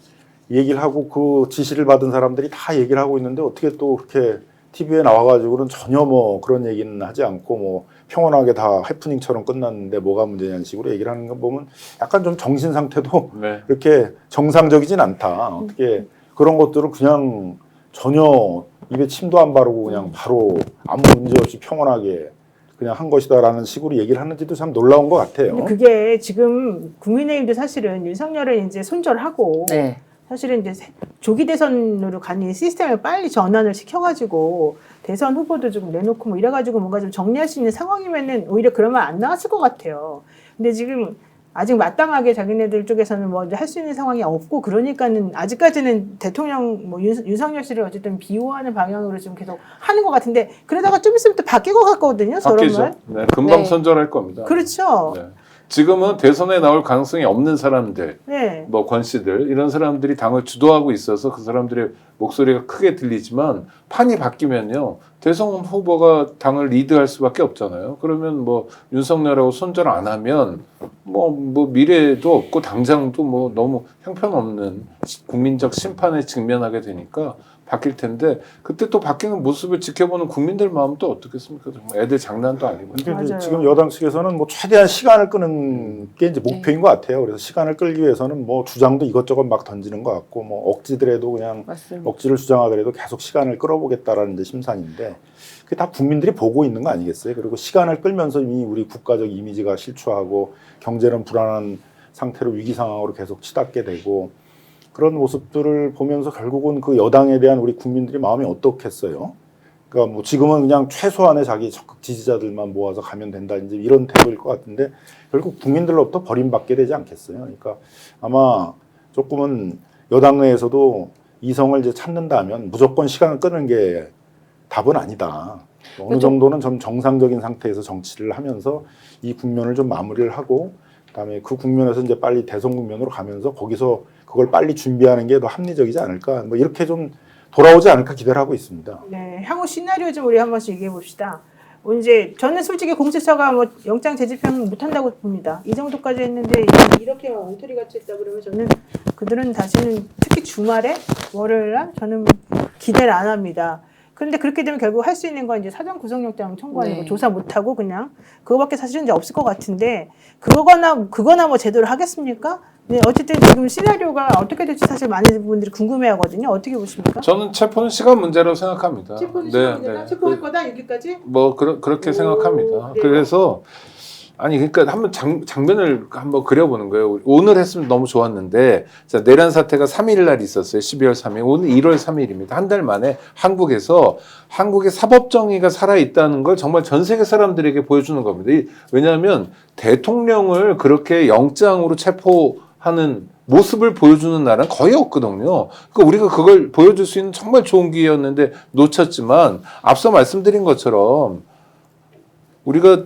얘기를 하고 그 지시를 받은 사람들이 다 얘기를 하고 있는데 어떻게 또 그렇게 TV에 나와가지고는 전혀 뭐 그런 얘기는 하지 않고 뭐 평온하게 다 해프닝처럼 끝났는데 뭐가 문제냐는 식으로 얘기를 하는 거 보면 약간 좀 정신 상태도 네. 이렇게 정상적이진 않다. 어떻게 그런 것들을 그냥 전혀 입에 침도 안 바르고 그냥 바로 아무 문제 없이 평온하게 그냥 한 것이다라는 식으로 얘기를 하는지도 참 놀라운 것 같아요. 근데 그게 지금 국민의힘도 사실은 윤석열을 이제 손절하고 네. 사실은 이제 조기 대선으로 가는 이 시스템을 빨리 전환을 시켜가지고 대선 후보도 좀 내놓고 뭐 이래가지고 뭔가 좀 정리할 수 있는 상황이면은 오히려 그러면 안 나왔을 것 같아요. 근데 지금 아직 마땅하게 자기네들 쪽에서는 뭐 할 수 있는 상황이 없고 그러니까는 아직까지는 대통령 뭐 윤석열 씨를 어쨌든 비호하는 방향으로 좀 계속 하는 것 같은데 그러다가 좀 있으면 또 바뀔 것 같거든요. 저런 바뀌죠. 말. 네, 금방 네. 선전할 겁니다. 그렇죠. 네. 지금은 대선에 나올 가능성이 없는 사람들, 네. 뭐 권 씨들 이런 사람들이 당을 주도하고 있어서 그 사람들의 목소리가 크게 들리지만 판이 바뀌면요 대선 후보가 당을 리드할 수밖에 없잖아요. 그러면 뭐 윤석열하고 손절 안 하면 뭐 미래도 없고 당장도 뭐 너무 형편없는 국민적 심판에 직면하게 되니까 바뀔 텐데 그때 또 바뀌는 모습을 지켜보는 국민들 마음도 어떻겠습니까? 정말 애들 장난도 아니고. 그러니까 이제 맞아요. 지금 여당 측에서는 뭐 최대한 시간을 끄는 게 이제 목표인 것 같아요. 그래서 시간을 끌기 위해서는 뭐 주장도 이것저것 막 던지는 것 같고 뭐 억지더라도 그냥 맞습니다. 억지를 주장하더라도 계속 시간을 끌어보겠다라는 이제 심산인데 그게 다 국민들이 보고 있는 거 아니겠어요? 그리고 시간을 끌면서 이미 우리 국가적 이미지가 실추하고 경제는 불안한 상태로 위기 상황으로 계속 치닫게 되고 그런 모습들을 보면서 결국은 그 여당에 대한 우리 국민들이 마음이 어떻겠어요? 그러니까 뭐 지금은 그냥 최소한의 자기 적극 지지자들만 모아서 가면 된다 이제 이런 태도일 것 같은데 결국 국민들로부터 버림받게 되지 않겠어요? 그러니까 아마 조금은 여당 내에서도 이성을 이제 찾는다면 무조건 시간을 끄는 게 답은 아니다. 어느 정도는 좀 정상적인 상태에서 정치를 하면서 이 국면을 좀 마무리를 하고 그다음에 그 국면에서 이제 빨리 대선 국면으로 가면서 거기서 그걸 빨리 준비하는 게 더 합리적이지 않을까 뭐 이렇게 좀 돌아오지 않을까 기대를 하고 있습니다. 네, 향후 시나리오 좀 우리 한 번씩 얘기해 봅시다. 이제 저는 솔직히 공수처가 뭐 영장 재집행 못한다고 봅니다. 이 정도까지 했는데 이렇게 엉터리 같이 했다 그러면 저는 그들은 다시는 특히 주말에 월요일날 저는 기대를 안 합니다. 그런데 그렇게 되면 결국 할 수 있는 건 이제 사전 구속영장 청구하는 거 네. 조사 못하고 그냥 그거밖에 사실은 이제 없을 것 같은데 그거나 뭐 제대로 하겠습니까? 네, 어쨌든 지금 시나리오가 어떻게 될지 사실 많은 분들이 궁금해하거든요. 어떻게 보십니까? 저는 체포는 시간 문제라고 생각합니다. 체포는 네, 시간이다. 네. 체포할 거다 여기까지? 뭐 그렇게 생각합니다. 그래요? 그래서 아니 그러니까 한번 장면을 한번 그려보는 거예요. 오늘 했으면 너무 좋았는데 자, 내란 사태가 3일 날 있었어요. 12월 3일. 오늘 1월 3일입니다. 한 달 만에 한국에서 한국의 사법 정의가 살아 있다는 걸 정말 전 세계 사람들에게 보여주는 겁니다. 왜냐하면 대통령을 그렇게 영장으로 체포하는 모습을 보여주는 나라는 거의 없거든요. 그러니까 우리가 그걸 보여줄 수 있는 정말 좋은 기회였는데 놓쳤지만 앞서 말씀드린 것처럼 우리가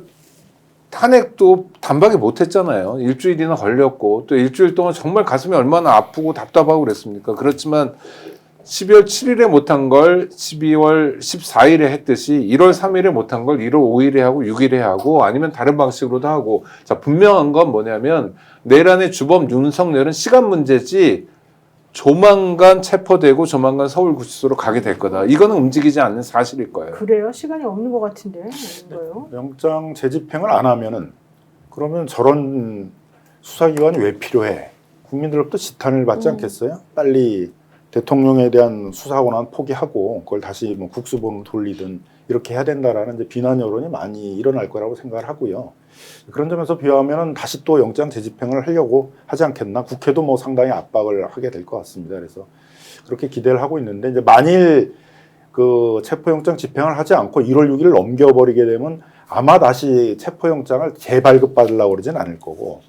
탄핵도 단박에 못했잖아요. 일주일이나 걸렸고 또 일주일 동안 정말 가슴이 얼마나 아프고 답답하고 그랬습니까? 그렇지만 12월 7일에 못한 걸 12월 14일에 했듯이 1월 3일에 못한 걸 1월 5일에 하고 6일에 하고 아니면 다른 방식으로도 하고 자 분명한 건 뭐냐면 내란의 주범 윤석열은 시간 문제지 조만간 체포되고 조만간 서울구치소로 가게 될 거다. 이거는 움직이지 않는 사실일 거예요. 그래요? 시간이 없는 것 같은데. 뭐요? 영장 재집행을 안 하면은 그러면 저런 수사기관이 왜 필요해? 국민들로부터 지탄을 받지 않겠어요? 빨리 대통령에 대한 수사 권한 포기하고 그걸 다시 뭐 국수본으로 돌리든 이렇게 해야 된다라는 이제 비난 여론이 많이 일어날 거라고 생각을 하고요. 그런 점에서 비하면은 다시 또 영장 재집행을 하려고 하지 않겠나? 국회도 뭐 상당히 압박을 하게 될 것 같습니다. 그래서 그렇게 기대를 하고 있는데 이제 만일 그 체포영장 집행을 하지 않고 1월 6일을 넘겨버리게 되면 아마 다시 체포영장을 재발급받으려고 그러진 않을 거고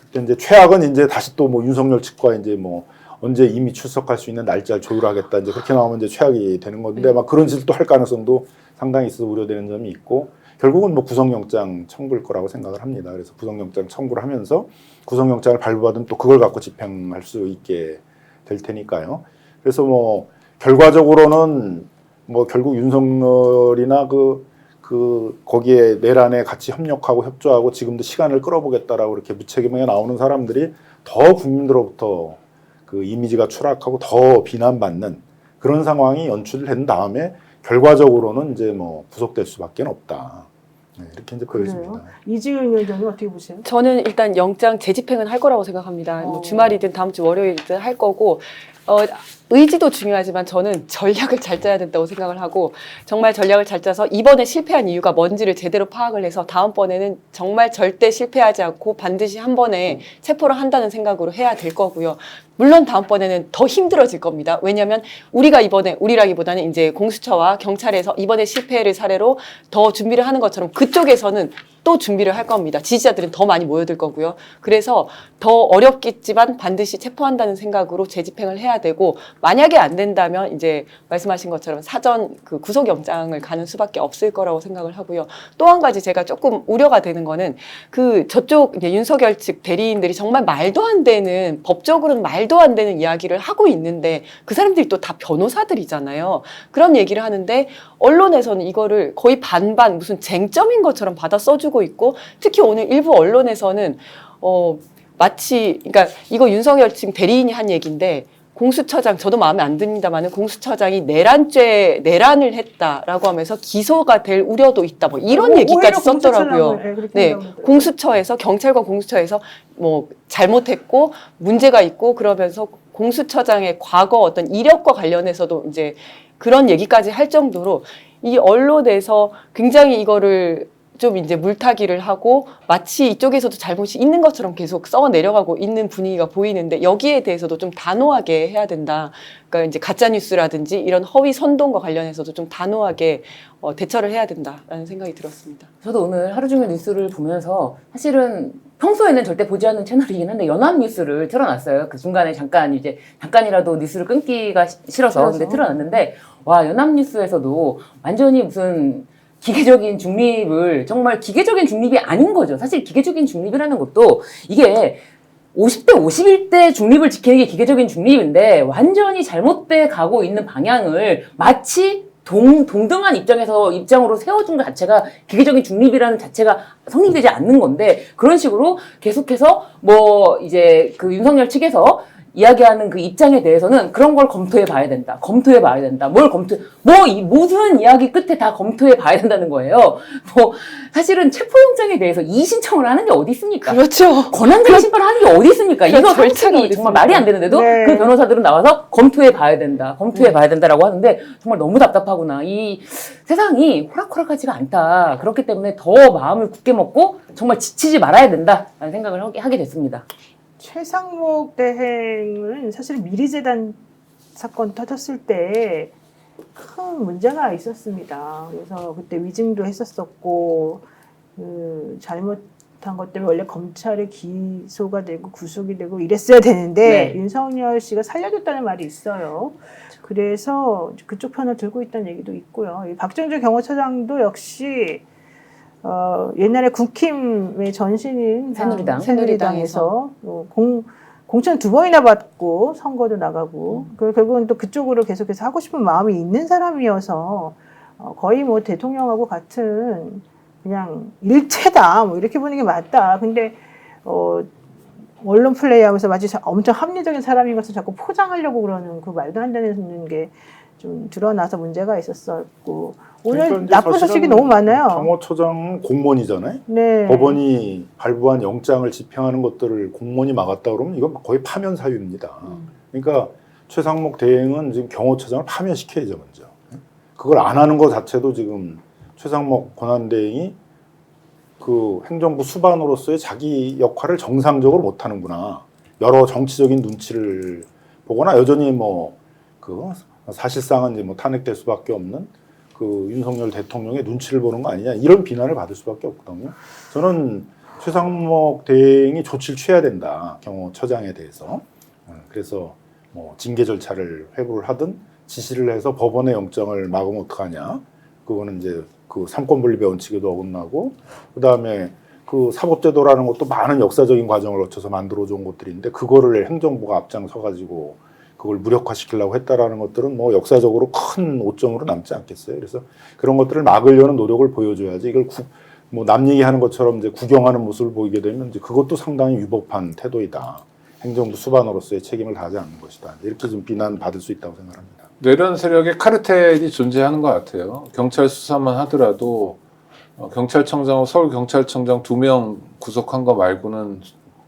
그때 이제 최악은 이제 다시 또 뭐 윤석열 측과 이제 뭐 언제 이미 출석할 수 있는 날짜를 조율하겠다 이제 그렇게 나오면 이제 최악이 되는 건데 막 그런 짓을 또 할 가능성도 상당히 있어서 우려되는 점이 있고 결국은 뭐 구속영장 청구일 거라고 생각을 합니다. 그래서 구속영장 청구를 하면서 구속영장을 발부받으면 또 그걸 갖고 집행할 수 있게 될 테니까요. 그래서 뭐 결과적으로는 뭐 결국 윤석열이나 거기에 내란에 같이 협력하고 협조하고 지금도 시간을 끌어보겠다라고 이렇게 무책임하게 나오는 사람들이 더 국민들로부터 그 이미지가 추락하고 더 비난받는 그런 상황이 연출된 다음에 결과적으로는 이제 뭐 구속될 수밖에 없다. 네, 이렇게 이제 보여집니다. 이지은 위원장님 어떻게 보세요? 저는 일단 영장 재집행은 할 거라고 생각합니다. 뭐 주말이든 다음 주 월요일이든 할 거고 의지도 중요하지만 저는 전략을 잘 짜야 된다고 생각을 하고 정말 전략을 잘 짜서 이번에 실패한 이유가 뭔지를 제대로 파악을 해서 다음번에는 정말 절대 실패하지 않고 반드시 한 번에 체포를 한다는 생각으로 해야 될 거고요. 물론 다음번에는 더 힘들어질 겁니다. 왜냐하면 우리라기보다는 이제 공수처와 경찰에서 이번에 실패를 사례로 더 준비를 하는 것처럼 그쪽에서는 또 준비를 할 겁니다. 지지자들은 더 많이 모여들 거고요. 그래서 더 어렵겠지만 반드시 체포한다는 생각으로 재집행을 해야 되고 만약에 안 된다면 이제 말씀하신 것처럼 사전 그 구속영장을 가는 수밖에 없을 거라고 생각을 하고요. 또 한 가지 제가 조금 우려가 되는 거는 그 저쪽 이제 윤석열 측 대리인들이 정말 말도 안 되는 법적으로는 말도 안 되는 이야기를 하고 있는데 그 사람들이 또 다 변호사들이잖아요. 그런 얘기를 하는데 언론에서는 이거를 거의 반반 무슨 쟁점인 것처럼 받아 써주고 있고 특히 오늘 일부 언론에서는 마치 그러니까 이거 윤석열 측 대리인이 한 얘기인데 공수처장 저도 마음에 안 듭니다만은 공수처장이 내란을 했다라고 하면서 기소가 될 우려도 있다 뭐 이런 얘기까지 썼더라고요. 네, 공수처에서 경찰과 공수처에서 뭐 잘못했고 문제가 있고 그러면서 공수처장의 과거 어떤 이력과 관련해서도 이제 그런 얘기까지 할 정도로 이 언론에서 굉장히 이거를 좀 이제 물타기를 하고 마치 이쪽에서도 잘못이 있는 것처럼 계속 써 내려가고 있는 분위기가 보이는데 여기에 대해서도 좀 단호하게 해야 된다. 그러니까 이제 가짜 뉴스라든지 이런 허위 선동과 관련해서도 좀 단호하게 대처를 해야 된다라는 생각이 들었습니다. 저도 오늘 하루 종일 뉴스를 보면서 사실은 평소에는 절대 보지 않는 채널이긴 한데 연합뉴스를 틀어놨어요. 그 중간에 잠깐이라도 뉴스를 끊기가 싫어서 근데 틀어놨는데 와 연합뉴스에서도 완전히 무슨 기계적인 중립을 정말 기계적인 중립이 아닌 거죠. 사실 기계적인 중립이라는 것도 이게 50대 51대 중립을 지키는 게 기계적인 중립인데 완전히 잘못돼 가고 있는 방향을 마치 동등한 입장으로 세워준 것 자체가 기계적인 중립이라는 자체가 성립되지 않는 건데 그런 식으로 계속해서 뭐 이제 그 윤석열 측에서 이야기하는 그 입장에 대해서는 그런 걸 검토해 봐야 된다. 검토해 봐야 된다. 모든 이야기 끝에 다 검토해 봐야 된다는 거예요. 뭐, 사실은 체포영장에 대해서 이의신청을 하는 게 어디 있습니까? 그렇죠. 권한쟁의 심판을 하는 게 어디 있습니까? 이거 절차가 솔직히 어디 정말 말이 안 되는데도 네. 그 변호사들은 나와서 검토해 봐야 된다. 검토해 봐야 된다라고 하는데 정말 너무 답답하구나. 이 세상이 호락호락하지가 않다. 그렇기 때문에 더 마음을 굳게 먹고 정말 지치지 말아야 된다라는 생각을 하게 됐습니다. 최상목 대행은 사실 미리재단 사건 터졌을 때 큰 문제가 있었습니다. 그래서 그때 위증도 했었었고 그 잘못한 것 때문에 원래 검찰에 기소가 되고 구속이 되고 이랬어야 되는데 네. 윤석열 씨가 살려줬다는 말이 있어요. 그래서 그쪽 편을 들고 있다는 얘기도 있고요. 이 박정주 경호처장도 역시 옛날에 국힘의 전신인 새누리당에서 공천 2번이나 받고 선거도 나가고 결국은 또 그쪽으로 계속해서 하고 싶은 마음이 있는 사람이어서 거의 뭐 대통령하고 같은 그냥 일체다 뭐 이렇게 보는 게 맞다. 근데 언론 플레이하면서 마치 엄청 합리적인 사람인 것을 자꾸 포장하려고 그러는 그 말도 안 되는 게 좀 드러나서 문제가 있었었고 오늘 그러니까 나쁜 소식이 너무 많아요. 경호처장은 공무원이잖아요. 네. 법원이 발부한 영장을 집행하는 것들을 공무원이 막았다 그러면 이건 거의 파면 사유입니다. 그러니까 최상목 대행은 지금 경호처장을 파면시켜야죠 먼저. 그걸 안 하는 것 자체도 지금 최상목 권한대행이 그 행정부 수반으로서의 자기 역할을 정상적으로 못 하는구나. 여러 정치적인 눈치를 보거나 여전히 사실상은 이제 탄핵될 수밖에 없는 그 윤석열 대통령의 눈치를 보는 거 아니냐 이런 비난을 받을 수밖에 없거든요. 저는 최상목 대행이 조치를 취해야 된다 경호처장에 대해서. 그래서 징계 절차를 회부를 하든 지시를 해서 법원의 영장을 막으면 어떡하냐. 그거는 이제 그 삼권분립의 원칙에도 어긋나고 그다음에 그 사법제도라는 것도 많은 역사적인 과정을 거쳐서 만들어준 것들인데 그거를 행정부가 앞장서 가지고 그걸 무력화시키려고 했다라는 것들은 역사적으로 큰 오점으로 남지 않겠어요. 그래서 그런 것들을 막으려는 노력을 보여줘야지 이걸 남 얘기하는 것처럼 이제 구경하는 모습을 보이게 되면 이제 그것도 상당히 위법한 태도이다. 행정부 수반으로서의 책임을 다하지 않는 것이다. 이렇게 좀 비난받을 수 있다고 생각합니다. 내란 세력의 카르텔이 존재하는 것 같아요. 경찰 수사만 하더라도 경찰청장하고 서울경찰청장 2명 구속한 거 말고는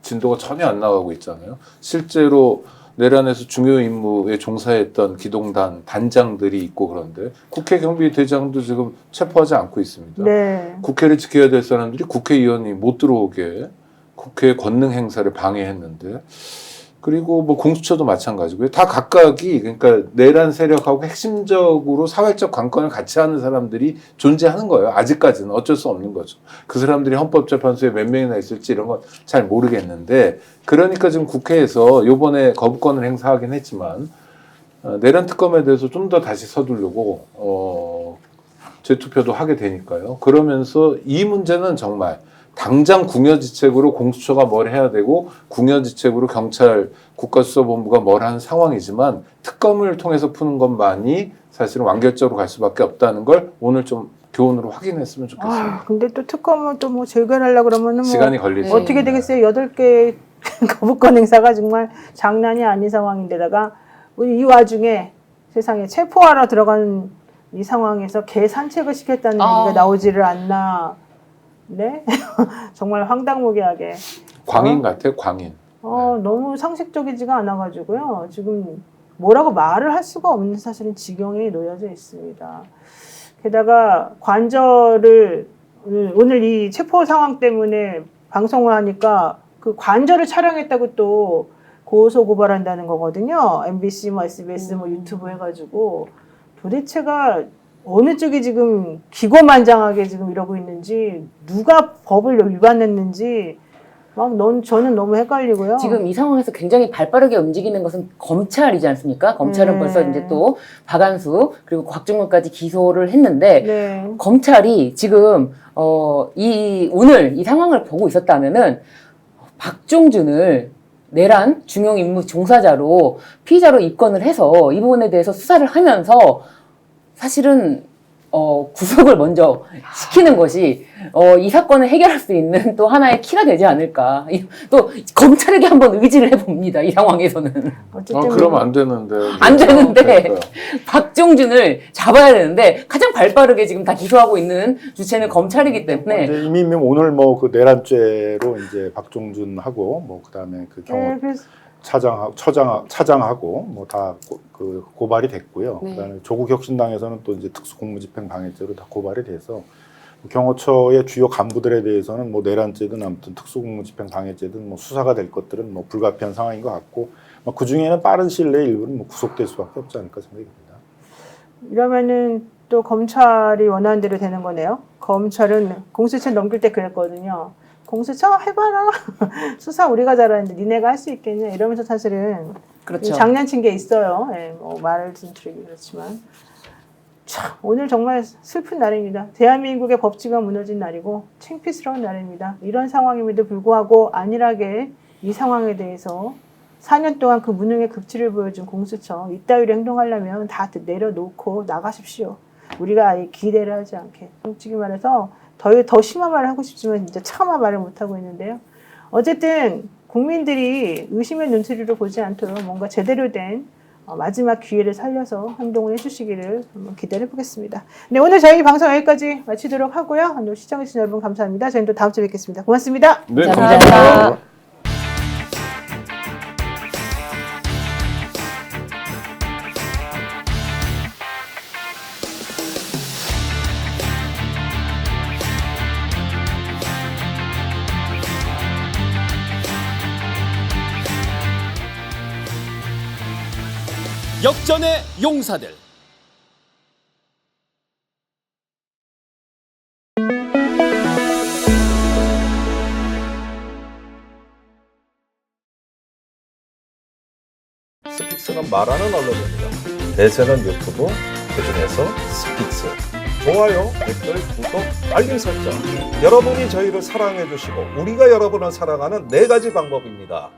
진도가 전혀 안 나가고 있잖아요. 실제로 내란에서 중요 임무에 종사했던 기동단 단장들이 있고 그런데 국회 경비대장도 지금 체포하지 않고 있습니다. 네. 국회를 지켜야 될 사람들이 국회의원이 못 들어오게 국회 권능 행사를 방해했는데 그리고 공수처도 마찬가지고요. 다 각각이 그러니까 내란 세력하고 핵심적으로 사회적 관건을 같이 하는 사람들이 존재하는 거예요. 아직까지는 어쩔 수 없는 거죠. 그 사람들이 헌법재판소에 몇 명이나 있을지 이런 건 잘 모르겠는데 그러니까 지금 국회에서 이번에 거부권을 행사하긴 했지만 내란 특검에 대해서 좀 더 다시 서두르고 재투표도 하게 되니까요. 그러면서 이 문제는 정말 당장 궁여지책으로 공수처가 뭘 해야 되고 궁여지책으로 경찰 국가수사본부가 뭘 하는 상황이지만 특검을 통해서 푸는 것만이 사실은 완결적으로 갈 수밖에 없다는 걸 오늘 좀 교훈으로 확인했으면 좋겠습니다. 근데 또 특검을 또 재결하려고 그러면은 시간이 걸리죠. 어떻게 되겠어요? 8개 거부권 행사가 정말 장난이 아닌 상황인데다가 이 와중에 세상에 체포하러 들어간 이 상황에서 개 산책을 시켰다는 얘기가 나오지를 않나. 네? 정말 황당무계하게. 광인 같아요, 광인. 너무 상식적이지가 않아가지고요. 지금 뭐라고 말을 할 수가 없는 사실은 지경에 놓여져 있습니다. 게다가 관절을 오늘 이 체포 상황 때문에 방송을 하니까 그 관절을 촬영했다고 또 고소 고발한다는 거거든요. MBC, SBS, 유튜브 해가지고 도대체가 어느 쪽이 지금 기고만장하게 지금 이러고 있는지 누가 법을 위반했는지 저는 너무 헷갈리고요. 지금 이 상황에서 굉장히 발빠르게 움직이는 것은 검찰이지 않습니까? 검찰은 벌써 이제 또 박한수 그리고 곽종근까지 기소를 했는데 검찰이 지금 오늘 이 상황을 보고 있었다면은 박종준을 내란 중용 임무 종사자로 피의자로 입건을 해서 이 부분에 대해서 수사를 하면서 사실은 구속을 먼저 시키는 것이 이 사건을 해결할 수 있는 또 하나의 키가 되지 않을까. 또 검찰에게 한번 의지를 해봅니다. 이 상황에서는. 어쨌든 그러면 안 되는데. 안 되는데 그러니까요. 박종준을 잡아야 되는데 가장 발빠르게 지금 다 기소하고 있는 주체는 검찰이기 때문에 이제 이미 오늘 뭐 그 내란죄로 이제 박종준하고 뭐 그다음에 그 경호 그래서 차장하고 뭐 다 그 고발이 됐고요. 네. 그다음에 조국 혁신당에서는 또 이제 특수공무집행 방해죄로 다 고발이 돼서 경호처의 주요 간부들에 대해서는 뭐 내란죄든 아무튼 특수공무집행 방해죄든 뭐 수사가 될 것들은 뭐 불가피한 상황인 것 같고 그 중에는 빠른 시일 내에 일부는 뭐 구속될 수밖에 없지 않을까 생각이 듭니다. 이러면은 또 검찰이 원하는 대로 되는 거네요. 검찰은 공수처 넘길 때 그랬거든요. 공수처 해봐라. 수사 우리가 잘하는데 니네가 할 수 있겠냐 이러면서 사실은 그렇죠. 장난친 게 있어요. 예, 뭐 말을 좀 드리기 그렇지만 참 오늘 정말 슬픈 날입니다. 대한민국의 법치가 무너진 날이고 창피스러운 날입니다. 이런 상황임에도 불구하고 안일하게 이 상황에 대해서 4년 동안 그 무능의 극치를 보여준 공수처 이따위로 행동하려면 다 내려놓고 나가십시오. 우리가 아예 기대를 하지 않게. 솔직히 말해서 더 심한 말을 하고 싶지만 진짜 차마 말을 못하고 있는데요. 어쨌든 국민들이 의심의 눈초리로 보지 않도록 뭔가 제대로 된 마지막 기회를 살려서 행동을 해주시기를 한번 기대해 보겠습니다. 네, 오늘 저희 방송 여기까지 마치도록 하고요. 오늘 시청해주신 여러분 감사합니다. 저희는 또 다음 주에 뵙겠습니다. 고맙습니다. 네, 감사합니다. 감사합니다. 역전의 용사들. 스픽스는 말하는 언론입니다. 대세는 유튜브, 그중에서 스픽스. 좋아요, 댓글, 구독, 알림 설정. 여러분이 저희를 사랑해 주시고 우리가 여러분을 사랑하는 4가지 방법입니다.